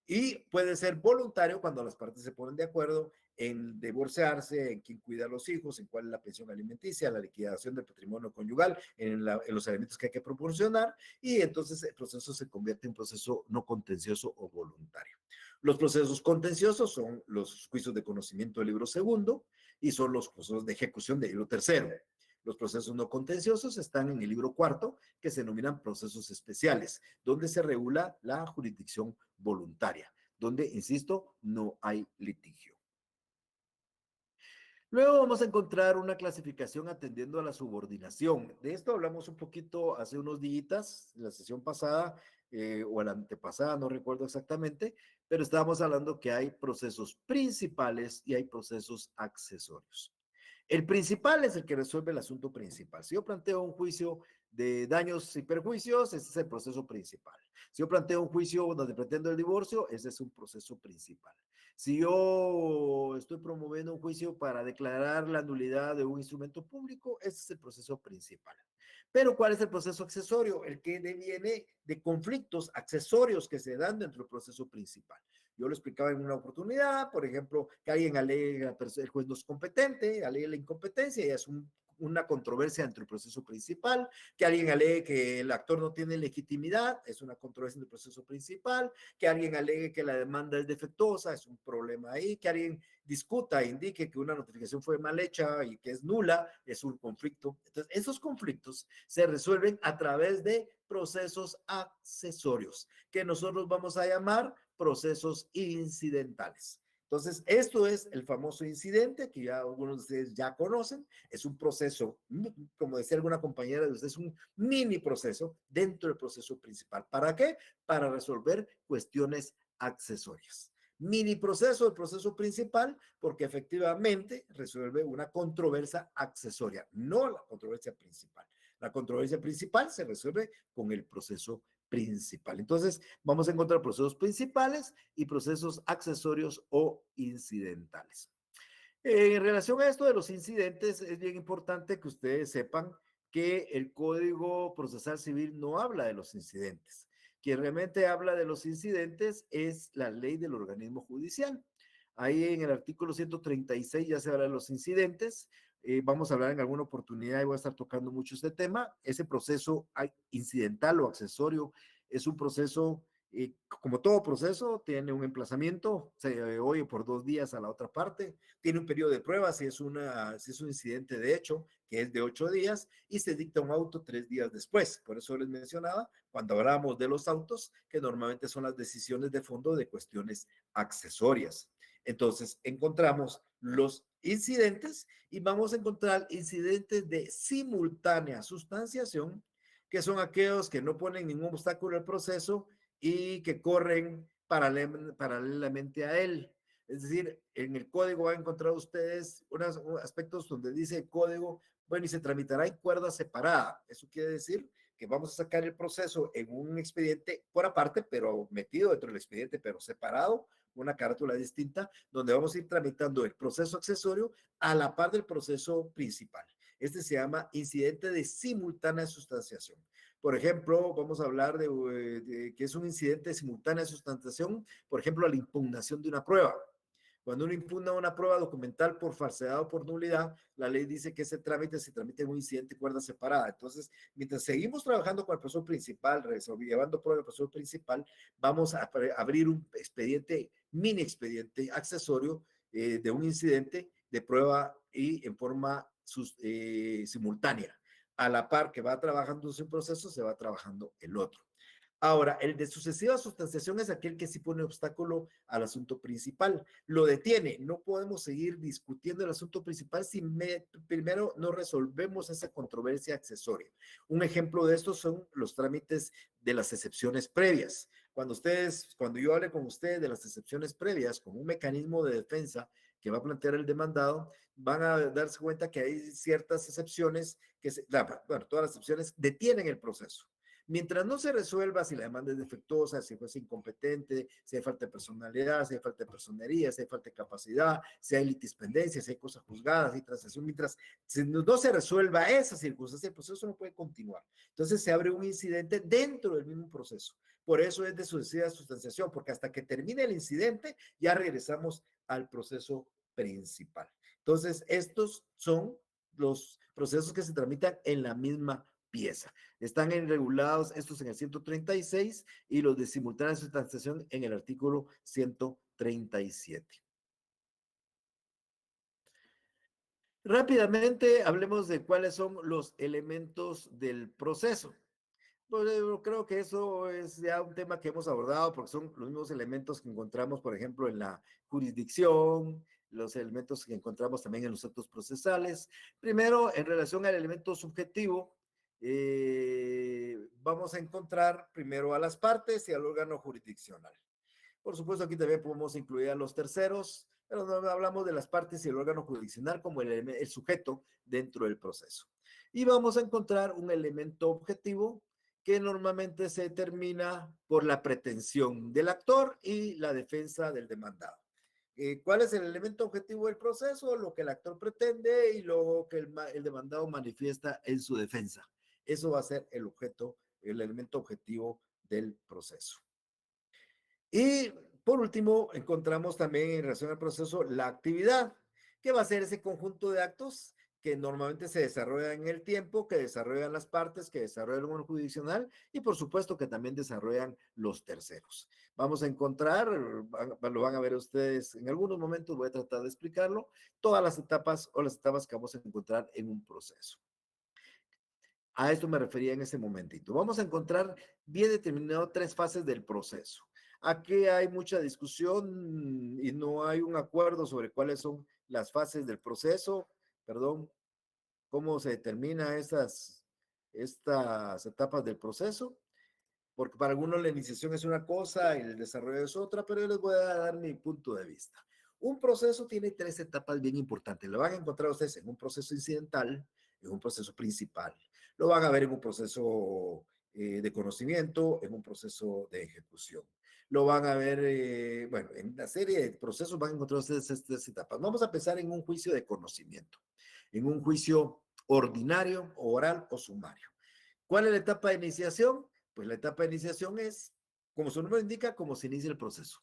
Y puede ser voluntario cuando las partes se ponen de acuerdo en divorciarse, en quién cuida a los hijos, en cuál es la pensión alimenticia, la liquidación del patrimonio conyugal, en los elementos que hay que proporcionar, y entonces el proceso se convierte en proceso no contencioso o voluntario. Los procesos contenciosos son los juicios de conocimiento del libro segundo y son los procesos de ejecución del libro tercero. Los procesos no contenciosos están en el libro cuarto, que se denominan procesos especiales, donde se regula la jurisdicción voluntaria, donde, insisto, no hay litigio. Luego vamos a encontrar una clasificación atendiendo a la subordinación. De esto hablamos un poquito hace unos días, en la sesión pasada o la antepasada, no recuerdo exactamente, pero estábamos hablando que hay procesos principales y hay procesos accesorios. El principal es el que resuelve el asunto principal. Si yo planteo un juicio de daños y perjuicios, ese es el proceso principal. Si yo planteo un juicio donde pretendo el divorcio, ese es un proceso principal. Si yo estoy promoviendo un juicio para declarar la nulidad de un instrumento público, ese es el proceso principal. Pero ¿cuál es el proceso accesorio? El que deviene de conflictos accesorios que se dan dentro del proceso principal. Yo lo explicaba en una oportunidad, por ejemplo, que alguien alega que el juez no es competente, alega la incompetencia y es una controversia entre el proceso principal, que alguien alegue que el actor no tiene legitimidad, es una controversia en el proceso principal, que alguien alegue que la demanda es defectuosa, es un problema ahí, que alguien discuta e indique que una notificación fue mal hecha y que es nula, es un conflicto. Entonces, esos conflictos se resuelven a través de procesos accesorios, que nosotros vamos a llamar procesos incidentales. Entonces, esto es el famoso incidente que ya algunos de ustedes ya conocen. Es un proceso, como decía alguna compañera de ustedes, un mini proceso dentro del proceso principal. ¿Para qué? Para resolver cuestiones accesorias. Mini proceso del proceso principal, porque efectivamente resuelve una controversia accesoria, no la controversia principal. La controversia principal se resuelve con el proceso principal. Entonces, vamos a encontrar procesos principales y procesos accesorios o incidentales. En relación a esto de los incidentes, es bien importante que ustedes sepan que el Código Procesal Civil no habla de los incidentes. Quien realmente habla de los incidentes es la ley del organismo judicial. Ahí en el artículo 136 ya se habla de los incidentes. Vamos a hablar en alguna oportunidad y voy a estar tocando mucho este tema. Ese proceso incidental o accesorio es un proceso, como todo proceso, tiene un emplazamiento, se oye por 2 días a la otra parte, tiene un periodo de prueba si es un incidente de hecho, que es de 8 días, y se dicta un auto 3 días después. Por eso les mencionaba, cuando hablamos de los autos, que normalmente son las decisiones de fondo de cuestiones accesorias. Entonces, encontramos los incidentes y vamos a encontrar incidentes de simultánea sustanciación, que son aquellos que no ponen ningún obstáculo al proceso y que corren paralelamente a él. Es decir, en el código van a encontrar ustedes unos aspectos donde dice el código, bueno, y se tramitará en cuerda separada. Eso quiere decir que vamos a sacar el proceso en un expediente por aparte, pero metido dentro del expediente, pero separado, una carátula distinta, donde vamos a ir tramitando el proceso accesorio a la par del proceso principal. Este se llama incidente de simultánea sustanciación. Por ejemplo, vamos a hablar de que es un incidente de simultánea sustanciación, por ejemplo, a la impugnación de una prueba. Cuando uno impugna una prueba documental por falsedad o por nulidad, la ley dice que ese trámite se tramita en un incidente de cuerda separada. Entonces, mientras seguimos trabajando con el proceso principal, llevando prueba del proceso principal, vamos a abrir un expediente, mini expediente accesorio de un incidente de prueba y en forma simultánea. A la par que va trabajando su proceso, se va trabajando el otro. Ahora, el de sucesiva sustanciación es aquel que sí pone obstáculo al asunto principal, lo detiene. No podemos seguir discutiendo el asunto principal si primero no resolvemos esa controversia accesoria. Un ejemplo de esto son los trámites de las excepciones previas. Cuando yo hable con ustedes de las excepciones previas, como un mecanismo de defensa que va a plantear el demandado, van a darse cuenta que hay ciertas excepciones bueno, todas las excepciones detienen el proceso. Mientras no se resuelva si la demanda es defectuosa, si fuese incompetente, si hay falta de personalidad, si hay falta de personería, si hay falta de capacidad, si hay litispendencia, si hay cosas juzgadas, si hay transacción, mientras no se resuelva esa circunstancia, el proceso no puede continuar. Entonces se abre un incidente dentro del mismo proceso. Por eso es de sucesiva sustanciación, porque hasta que termine el incidente ya regresamos al proceso principal. Entonces, estos son los procesos que se tramitan en la misma pieza. Están regulados estos en el 136 y los de simultánea sustanciación en el artículo 137. Rápidamente hablemos de cuáles son los elementos del proceso. Pues yo creo que eso es ya un tema que hemos abordado porque son los mismos elementos que encontramos, por ejemplo, en la jurisdicción, los elementos que encontramos también en los actos procesales. Primero, en relación al elemento subjetivo, vamos a encontrar primero a las partes y al órgano jurisdiccional. Por supuesto, aquí también podemos incluir a los terceros, pero no hablamos de las partes y el órgano jurisdiccional como el sujeto dentro del proceso. Y vamos a encontrar un elemento objetivo que normalmente se determina por la pretensión del actor y la defensa del demandado. ¿Cuál es el elemento objetivo del proceso? Lo que el actor pretende y lo que el demandado manifiesta en su defensa. Eso va a ser el objeto, el elemento objetivo del proceso. Y por último, encontramos también en relación al proceso la actividad, que va a ser ese conjunto de actos que normalmente se desarrollan en el tiempo, que desarrollan las partes, que desarrolla el órgano jurisdiccional y por supuesto que también desarrollan los terceros. Vamos a encontrar, lo van a ver ustedes en algunos momentos, voy a tratar de explicarlo, todas las etapas o las etapas que vamos a encontrar en un proceso. A esto me refería en ese momentito. Vamos a encontrar bien determinado tres fases del proceso. Aquí hay mucha discusión y no hay un acuerdo sobre cuáles son las fases del proceso, perdón, cómo se determina estas etapas del proceso, porque para algunos la iniciación es una cosa y el desarrollo es otra, pero yo les voy a dar mi punto de vista. Un proceso tiene tres etapas bien importantes. Lo van a encontrar ustedes en un proceso incidental, en un proceso principal. Lo van a ver en un proceso de conocimiento, en un proceso de ejecución. Lo van a ver, bueno, en una serie de procesos van a encontrar ustedes estas etapas. Vamos a pensar en un juicio de conocimiento, en un juicio ordinario, oral o sumario. ¿Cuál es la etapa de iniciación? Pues la etapa de iniciación es, como su nombre indica, cómo se inicia el proceso.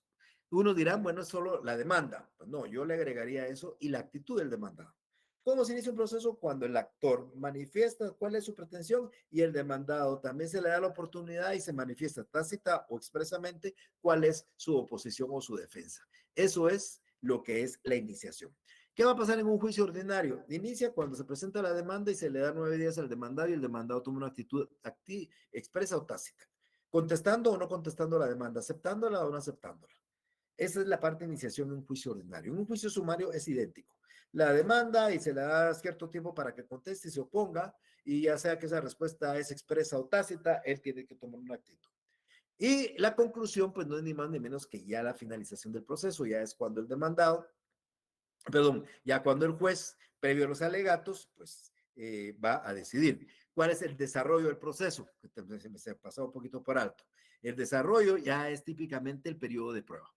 Unos dirán, bueno, es solo la demanda. Pues no, yo le agregaría eso y la actitud del demandado. ¿Cómo se inicia un proceso? Cuando el actor manifiesta cuál es su pretensión y el demandado también se le da la oportunidad y se manifiesta tácita o expresamente cuál es su oposición o su defensa. Eso es lo que es la iniciación. ¿Qué va a pasar en un juicio ordinario? Inicia cuando se presenta la demanda y se le da 9 días al demandado y el demandado toma una actitud expresa o tácita, contestando o no contestando la demanda, aceptándola o no aceptándola. Esa es la parte de iniciación en un juicio ordinario. En un juicio sumario es idéntico. La demanda y se le da cierto tiempo para que conteste y se oponga, y ya sea que esa respuesta es expresa o tácita, él tiene que tomar una actitud. Y la conclusión, pues no es ni más ni menos que ya la finalización del proceso, ya es cuando el demandado, perdón, ya cuando el juez, previo a los alegatos, pues va a decidir. ¿Cuál es el desarrollo del proceso? Que se me pasó un poquito por alto. El desarrollo ya es típicamente el periodo de prueba.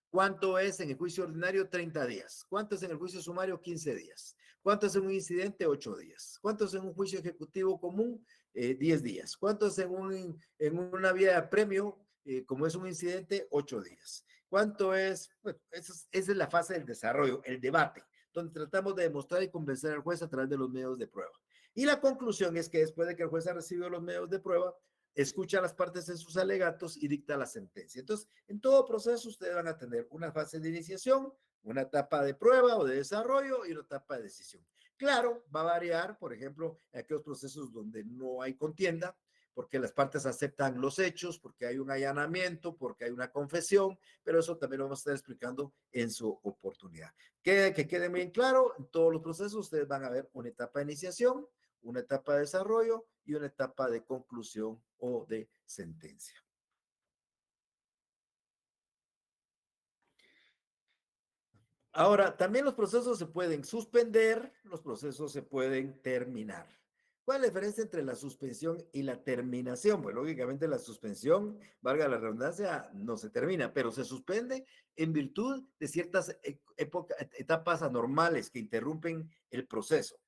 ¿Cuánto es en el juicio ordinario? 30 días. ¿Cuánto es en el juicio sumario? 15 días. ¿Cuánto es en un incidente? 8 días. ¿Cuánto es en un juicio ejecutivo común? 10 días. ¿Cuánto es en una vía de premio, como es un incidente? 8 días. ¿Cuánto es? Bueno, esa es la fase del desarrollo, el debate, donde tratamos de demostrar y convencer al juez a través de los medios de prueba. Y la conclusión es que después de que el juez ha recibido los medios de prueba, escucha las partes en sus alegatos y dicta la sentencia. Entonces, en todo proceso ustedes van a tener una fase de iniciación, una etapa de prueba o de desarrollo y una etapa de decisión. Claro, va a variar, por ejemplo, en aquellos procesos donde no hay contienda, porque las partes aceptan los hechos, porque hay un allanamiento, porque hay una confesión, pero eso también lo vamos a estar explicando en su oportunidad. Que quede bien claro, en todos los procesos ustedes van a ver una etapa de iniciación, una etapa de desarrollo y una etapa de conclusión o de sentencia. Ahora, también los procesos se pueden suspender, los procesos se pueden terminar. ¿Cuál es la diferencia entre la suspensión y la terminación? Pues lógicamente la suspensión, valga la redundancia, no se termina, pero se suspende en virtud de ciertas etapas anormales que interrumpen el proceso.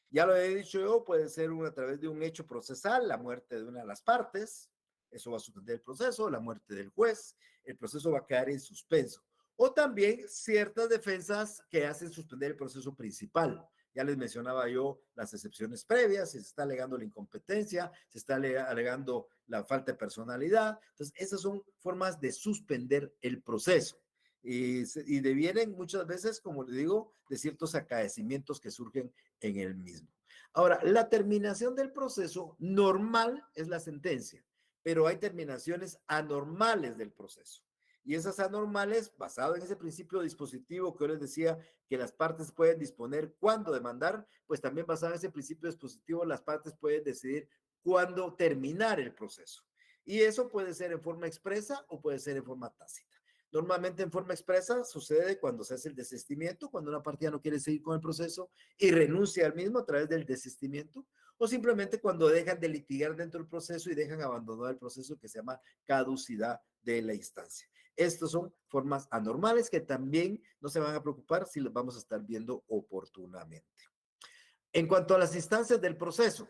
Ya lo he dicho yo, puede ser a través de un hecho procesal, la muerte de una de las partes, eso va a suspender el proceso, la muerte del juez, el proceso va a quedar en suspenso. O también ciertas defensas que hacen suspender el proceso principal, Ya les mencionaba yo las excepciones previas, si se está alegando la incompetencia, se está alegando la falta de personalidad. Entonces, esas son formas de suspender el proceso. Y devienen muchas veces, como le digo, de ciertos acaecimientos que surgen en el mismo. Ahora, la terminación del proceso normal es la sentencia, pero hay terminaciones anormales del proceso. Y esas anormales, basado en ese principio dispositivo que yo les decía que las partes pueden disponer cuándo demandar, pues también basado en ese principio dispositivo, las partes pueden decidir cuándo terminar el proceso. Y eso puede ser en forma expresa o puede ser en forma tácita. Normalmente en forma expresa sucede cuando se hace el desistimiento, cuando una parte ya no quiere seguir con el proceso y renuncia al mismo a través del desistimiento, o simplemente cuando dejan de litigar dentro del proceso y dejan abandonar el proceso que se llama caducidad de la instancia. Estas son formas anormales que también no se van a preocupar si las vamos a estar viendo oportunamente. En cuanto a las instancias del proceso,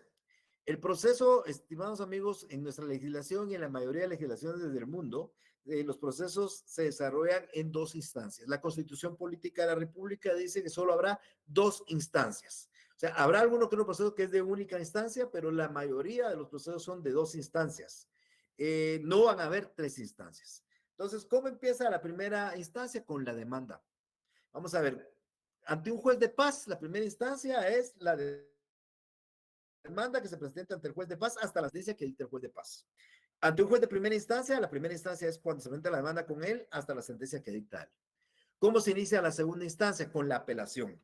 el proceso, estimados amigos, en nuestra legislación y en la mayoría de legislaciones del mundo, los procesos se desarrollan en dos instancias. La Constitución Política de la República dice que solo habrá dos instancias. O sea, habrá alguno que otro proceso que es de única instancia, pero la mayoría de los procesos son de dos instancias. No van a haber tres instancias. Entonces, ¿cómo empieza la primera instancia? Con la demanda. Vamos a ver, ante un juez de paz, la primera instancia es la demanda que se presenta ante el juez de paz hasta la sentencia que dicta el juez de paz. Ante un juez de primera instancia, la primera instancia es cuando se presenta la demanda con él hasta la sentencia que dicta él. ¿Cómo se inicia la segunda instancia? Con la apelación.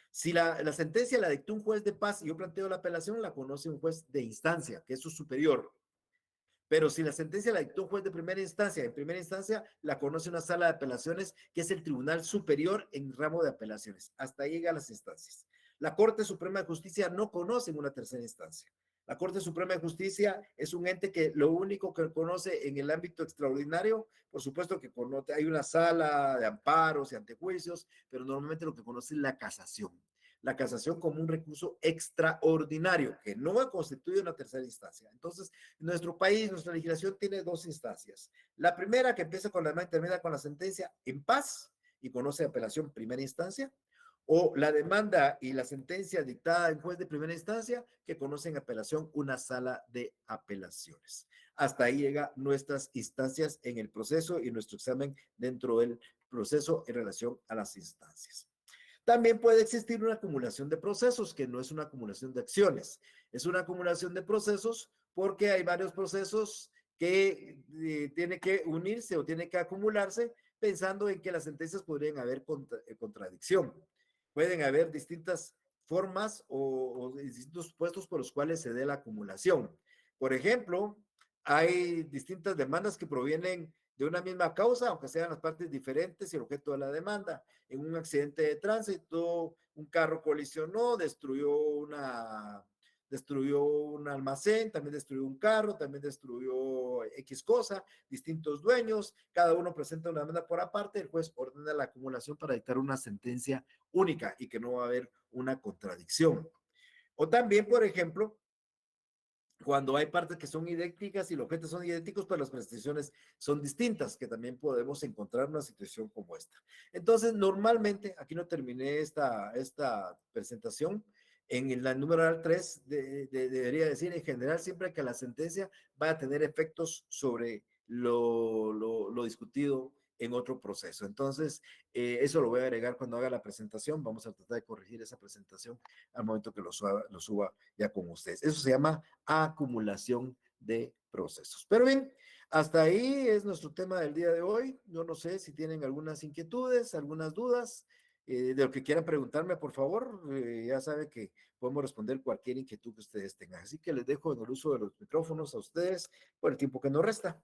Si la sentencia la dictó un juez de paz y yo planteo la apelación, la conoce un juez de instancia, que es su superior. Pero si la sentencia la dictó un juez de primera instancia, en primera instancia la conoce una sala de apelaciones, que es el Tribunal Superior en ramo de apelaciones. Hasta ahí llegan las instancias. La Corte Suprema de Justicia no conoce en una tercera instancia. La Corte Suprema de Justicia es un ente que lo único que conoce en el ámbito extraordinario, por supuesto que conoce, hay una sala de amparos y antejuicios, pero normalmente lo que conoce es la casación. La casación como un recurso extraordinario que no ha constituido una tercera instancia. Entonces, en nuestro país, nuestra legislación tiene dos instancias. La primera, que empieza con la demanda y termina con la sentencia en paz y conoce apelación primera instancia, o la demanda y la sentencia dictada en juez de primera instancia, que conocen apelación una sala de apelaciones. Hasta ahí llega nuestras instancias en el proceso y nuestro examen dentro del proceso en relación a las instancias. También puede existir una acumulación de procesos, que no es una acumulación de acciones, es una acumulación de procesos porque hay varios procesos que tienen que unirse o tienen que acumularse pensando en que las sentencias podrían haber contradicción. Pueden haber distintas formas o distintos puestos por los cuales se dé la acumulación. Por ejemplo, hay distintas demandas que provienen de una misma causa, aunque sean las partes diferentes y el objeto de la demanda. En un accidente de tránsito, un carro colisionó, destruyó un almacén, también destruyó un carro, también destruyó X cosa, distintos dueños, cada uno presenta una demanda por aparte, el juez ordena la acumulación para dictar una sentencia única y que no va a haber una contradicción. O también, por ejemplo, cuando hay partes que son idénticas y los objetos son idénticos, pero las prestaciones son distintas, que también podemos encontrar una situación como esta. Entonces, normalmente, aquí no terminé esta presentación, en la número 3 debería decir, en general, siempre que la sentencia va a tener efectos sobre lo discutido en otro proceso. Entonces, eso lo voy a agregar cuando haga la presentación. Vamos a tratar de corregir esa presentación al momento que lo suba ya con ustedes. Eso se llama acumulación de procesos. Pero bien, hasta ahí es nuestro tema del día de hoy. Yo no sé si tienen algunas inquietudes, algunas dudas, de lo que quieran preguntarme, por favor. Ya saben que podemos responder cualquier inquietud que ustedes tengan. Así que les dejo en el uso de los micrófonos a ustedes por el tiempo que nos resta.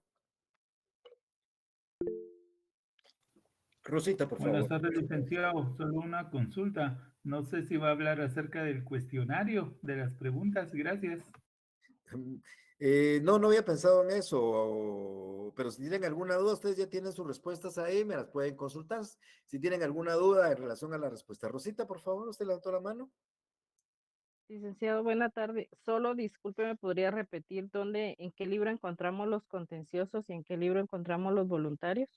Rosita, por
Buenas
favor.
tardes, licenciado. Solo una consulta. No sé si va a hablar acerca del cuestionario, de las preguntas. Gracias.
No, no había pensado en eso, pero si tienen alguna duda, ustedes ya tienen sus respuestas ahí, me las pueden consultar. Si tienen alguna duda en relación a la respuesta. Rosita, por favor, usted levantó la mano.
Licenciado, buena tarde. Solo disculpe, ¿me podría repetir en qué libro encontramos los contenciosos y en qué libro encontramos los voluntarios?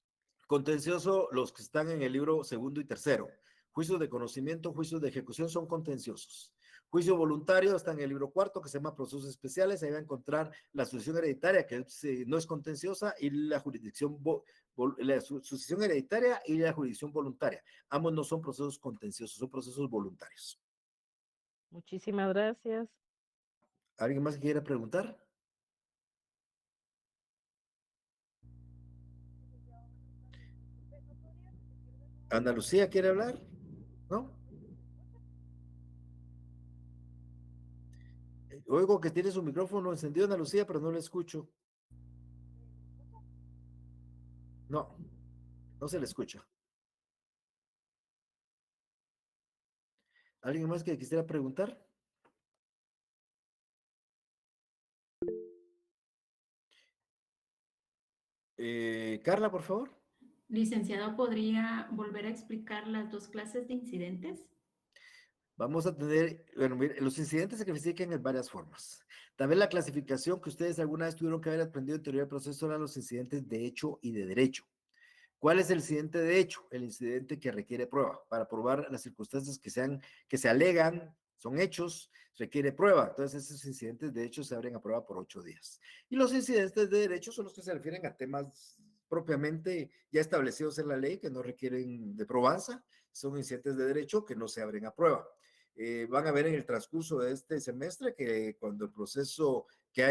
Contencioso, los que están en el libro segundo y tercero. Juicios de conocimiento, juicios de ejecución son contenciosos. Juicio voluntario está en el libro cuarto, que se llama Procesos Especiales. Ahí va a encontrar la sucesión hereditaria, que no es contenciosa, y la jurisdicción, la sucesión hereditaria y la jurisdicción voluntaria. Ambos no son procesos contenciosos, son procesos voluntarios.
Muchísimas gracias.
¿Alguien más que quiera preguntar? ¿Ana Lucía quiere hablar? ¿No? Oigo que tiene su micrófono encendido, Ana Lucía, pero no le escucho. No, no se le escucha. ¿Alguien más que quisiera preguntar? Carla, por favor.
Licenciado, ¿podría volver a explicar las dos clases de incidentes?
Vamos a tener, bueno, mire, los incidentes se clasifican en varias formas. También la clasificación que ustedes alguna vez tuvieron que haber aprendido en teoría del proceso eran los incidentes de hecho y de derecho. ¿Cuál es el incidente de hecho? El incidente que requiere prueba. Para probar las circunstancias que se alegan, son hechos, requiere prueba. Entonces, esos incidentes de hecho se abren a prueba por 8 días. Y los incidentes de derecho son los que se refieren a temas propiamente ya establecidos en la ley que no requieren de probanza. Son incidentes de derecho que no se abren a prueba. Van a ver en el transcurso de este semestre que cuando el proceso, que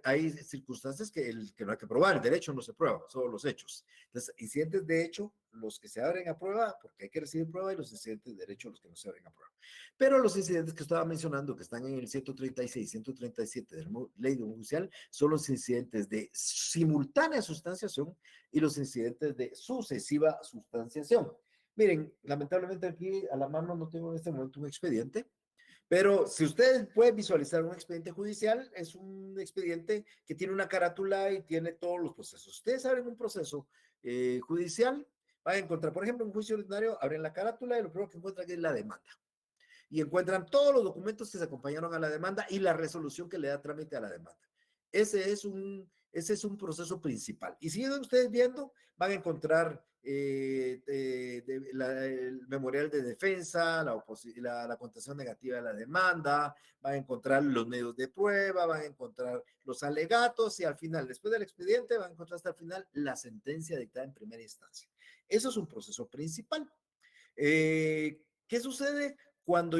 hay circunstancias que no hay que probar, el derecho no se prueba, solo los hechos. Entonces, incidentes de hecho, los que se abren a prueba, porque hay que recibir prueba, y los incidentes de derecho, los que no se abren a prueba. Pero los incidentes que estaba mencionando, que están en el 136, 137 de la Ley de Judicial, son los incidentes de simultánea sustanciación y los incidentes de sucesiva sustanciación. Miren, lamentablemente aquí a la mano no tengo en este momento un expediente, pero si ustedes pueden visualizar un expediente judicial, es un expediente que tiene una carátula y tiene todos los procesos. Ustedes abren un proceso judicial, van a encontrar, por ejemplo, un juicio ordinario, abren la carátula y lo primero que encuentran es la demanda. Y encuentran todos los documentos que se acompañaron a la demanda y la resolución que le da trámite a la demanda. Ese es un proceso principal. Y siguen ustedes viendo, van a encontrar el memorial de defensa, la contestación negativa de la demanda, van a encontrar los medios de prueba, van a encontrar los alegatos y al final, después del expediente, van a encontrar hasta el final la sentencia dictada en primera instancia. Eso es un proceso principal. ¿Qué sucede cuando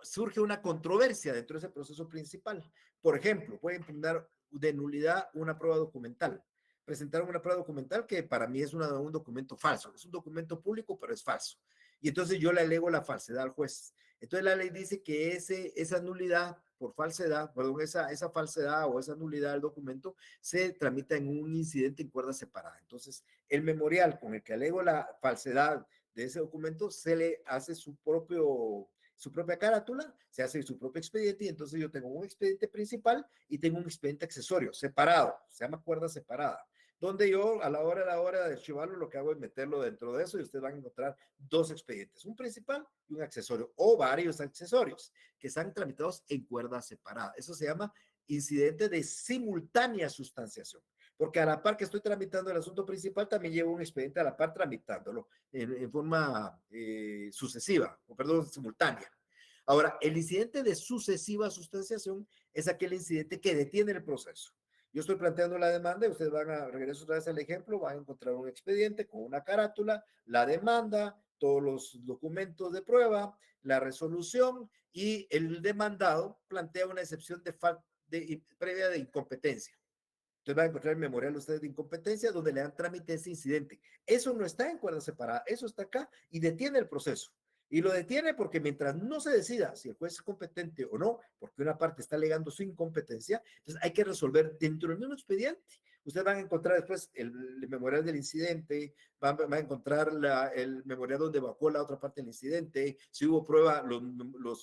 surge una controversia dentro de ese proceso principal? Por ejemplo, puede impugnar de nulidad una prueba documental. Presentaron una prueba documental que para mí es un documento falso. Es un documento público, pero es falso. Y entonces yo le alego la falsedad al juez. Entonces la ley dice que esa nulidad por falsedad, perdón, esa falsedad o esa nulidad del documento se tramita en un incidente en cuerda separada. Entonces, el memorial con el que alego la falsedad de ese documento se le hace su propia carátula, se hace su propio expediente y entonces yo tengo un expediente principal y tengo un expediente accesorio separado, se llama cuerda separada, donde yo a la hora de archivarlo lo que hago es meterlo dentro de eso y ustedes van a encontrar dos expedientes, un principal y un accesorio o varios accesorios que están tramitados en cuerda separada. Eso se llama incidente de simultánea sustanciación. Porque a la par que estoy tramitando el asunto principal, también llevo un expediente a la par tramitándolo en forma sucesiva, o perdón, simultánea. Ahora, el incidente de sucesiva sustanciación es aquel incidente que detiene el proceso. Yo estoy planteando la demanda y ustedes van a, regreso otra vez al ejemplo, van a encontrar un expediente con una carátula, la demanda, todos los documentos de prueba, la resolución y el demandado plantea una excepción previa de incompetencia. Entonces van a encontrar el memorial ustedes de incompetencia donde le dan trámite a ese incidente. Eso no está en cuerda separada, eso está acá y detiene el proceso. Y lo detiene porque mientras no se decida si el juez es competente o no, porque una parte está alegando su incompetencia, entonces hay que resolver dentro del mismo expediente. Ustedes van a encontrar después el memorial del incidente, van a encontrar el memorial donde evacuó la otra parte del incidente, si hubo prueba,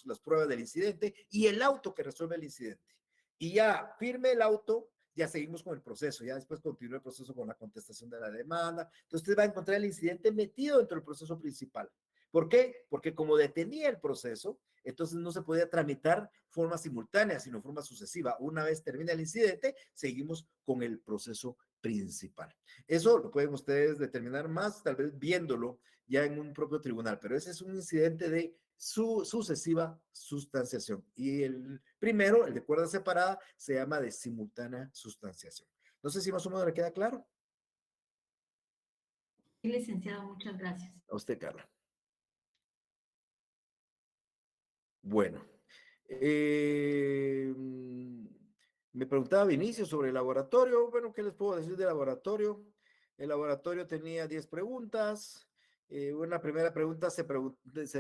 las pruebas del incidente y el auto que resuelve el incidente. Y ya firme el auto, ya seguimos con el proceso, ya después continúa el proceso con la contestación de la demanda. Entonces usted va a encontrar el incidente metido dentro del proceso principal. ¿Por qué? Porque como detenía el proceso, entonces no se podía tramitar forma simultánea, sino forma sucesiva. Una vez termina el incidente, seguimos con el proceso principal. Eso lo pueden ustedes determinar más, tal vez viéndolo ya en un propio tribunal, pero ese es un incidente de su sucesiva sustanciación. Y el primero, el de cuerda separada, se llama de simultánea sustanciación. No sé si más o menos le queda claro.
Sí, licenciado, muchas gracias.
A usted, Carla. Bueno, me preguntaba Vinicio sobre el laboratorio. Bueno, ¿qué les puedo decir del laboratorio? El laboratorio tenía 10 preguntas. Una primera pregunta se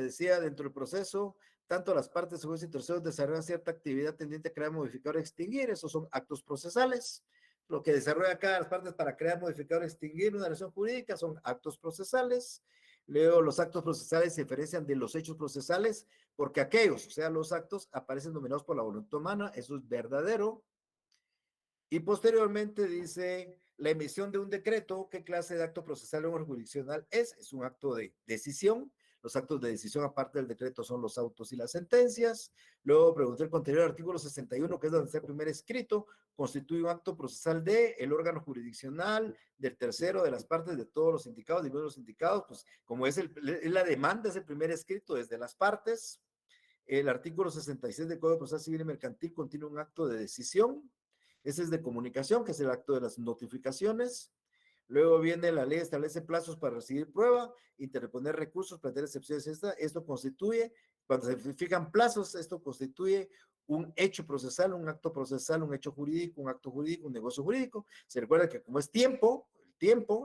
decía dentro del proceso, tanto las partes segundos y terceros desarrollan cierta actividad tendiente a crear, modificar o extinguir. Esos son actos procesales. Lo que desarrolla cada las partes para crear, modificar o extinguir una relación jurídica son actos procesales. Luego, los actos procesales se diferencian de los hechos procesales porque aquellos, o sea, los actos, aparecen dominados por la voluntad humana, eso es verdadero. Y posteriormente dice, la emisión de un decreto, ¿qué clase de acto procesal o jurisdiccional es? Es un acto de decisión. Los actos de decisión, aparte del decreto, son los autos y las sentencias. Luego pregunté el contenido del artículo 61, que es donde está el primer escrito, constituye un acto procesal de el órgano jurisdiccional, del tercero, de las partes, de todos los sindicados, de los sindicados, pues como es la demanda, es el primer escrito desde las partes. El artículo 66 del Código Procesal Civil y Mercantil contiene un acto de decisión. Ese es de comunicación, que es el acto de las notificaciones. Luego viene la ley, establece plazos para recibir prueba, interponer recursos, plantear excepciones. Esto constituye, cuando se fijan plazos, esto constituye un hecho procesal, un acto procesal, un hecho jurídico, un acto jurídico, un negocio jurídico. Se recuerda que como es tiempo,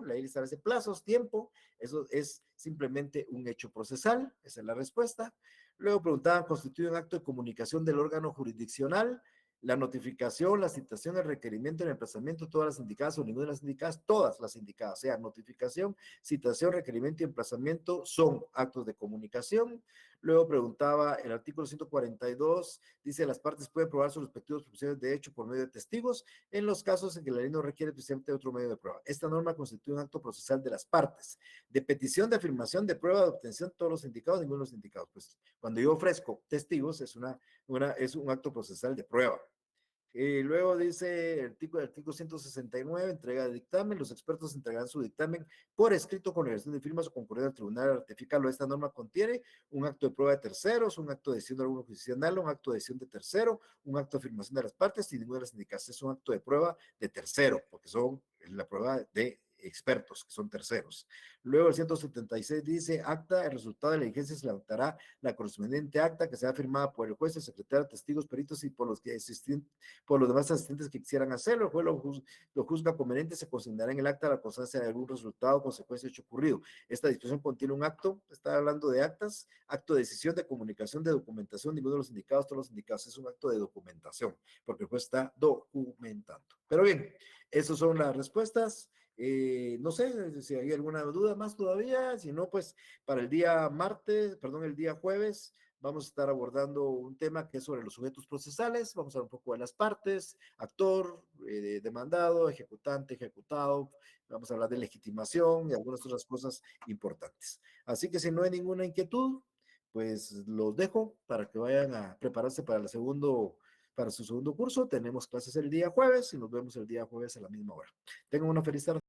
la ley establece plazos, tiempo, eso es simplemente un hecho procesal, esa es la respuesta. Luego preguntaban, ¿constituye un acto de comunicación del órgano jurisdiccional? La notificación, la citación, el requerimiento, el emplazamiento, todas las indicadas o ninguna de las indicadas, todas las indicadas, o sea, notificación, citación, requerimiento y emplazamiento son actos de comunicación. Luego preguntaba el artículo 142, dice las partes pueden probar sus respectivos proposiciones de hecho por medio de testigos en los casos en que la ley no requiere especialmente otro medio de prueba. Esta norma constituye un acto procesal de las partes, de petición, de afirmación, de prueba, de obtención, todos los indicados, ninguno de los indicados. Pues cuando yo ofrezco testigos es un acto procesal de prueba. Luego dice el artículo 169, entrega de dictamen. Los expertos entregarán su dictamen por escrito con elección de firmas o concurriendo al tribunal a ratificarlo. Esta norma contiene un acto de prueba de terceros, un acto de decisión de alguno judicial, un acto de decisión de tercero, un acto de afirmación de las partes y ninguna de las indicaciones es un acto de prueba de tercero, porque son la prueba de expertos, que son terceros. Luego el 176 dice, acta, el resultado de la diligencia se levantará la correspondiente acta que sea firmada por el juez, el secretario, testigos, peritos y por los demás asistentes que quisieran hacerlo. El juez lo juzga conveniente, se consignará en el acta la constancia de algún resultado o consecuencia de hecho ocurrido. Esta disposición contiene un acto, está hablando de actas, acto de decisión, de comunicación, de documentación, ninguno de los indicados, todos los indicados, es un acto de documentación, porque el juez está documentando. Pero bien, esas son las respuestas. No sé si hay alguna duda más todavía, si no, pues para el día el día jueves, vamos a estar abordando un tema que es sobre los sujetos procesales, vamos a hablar un poco de las partes, actor, demandado, ejecutante, ejecutado, vamos a hablar de legitimación y algunas otras cosas importantes. Así que si no hay ninguna inquietud, pues los dejo para que vayan a prepararse para su segundo curso. Tenemos clases el día jueves y nos vemos el día jueves a la misma hora. Tengan una feliz tarde.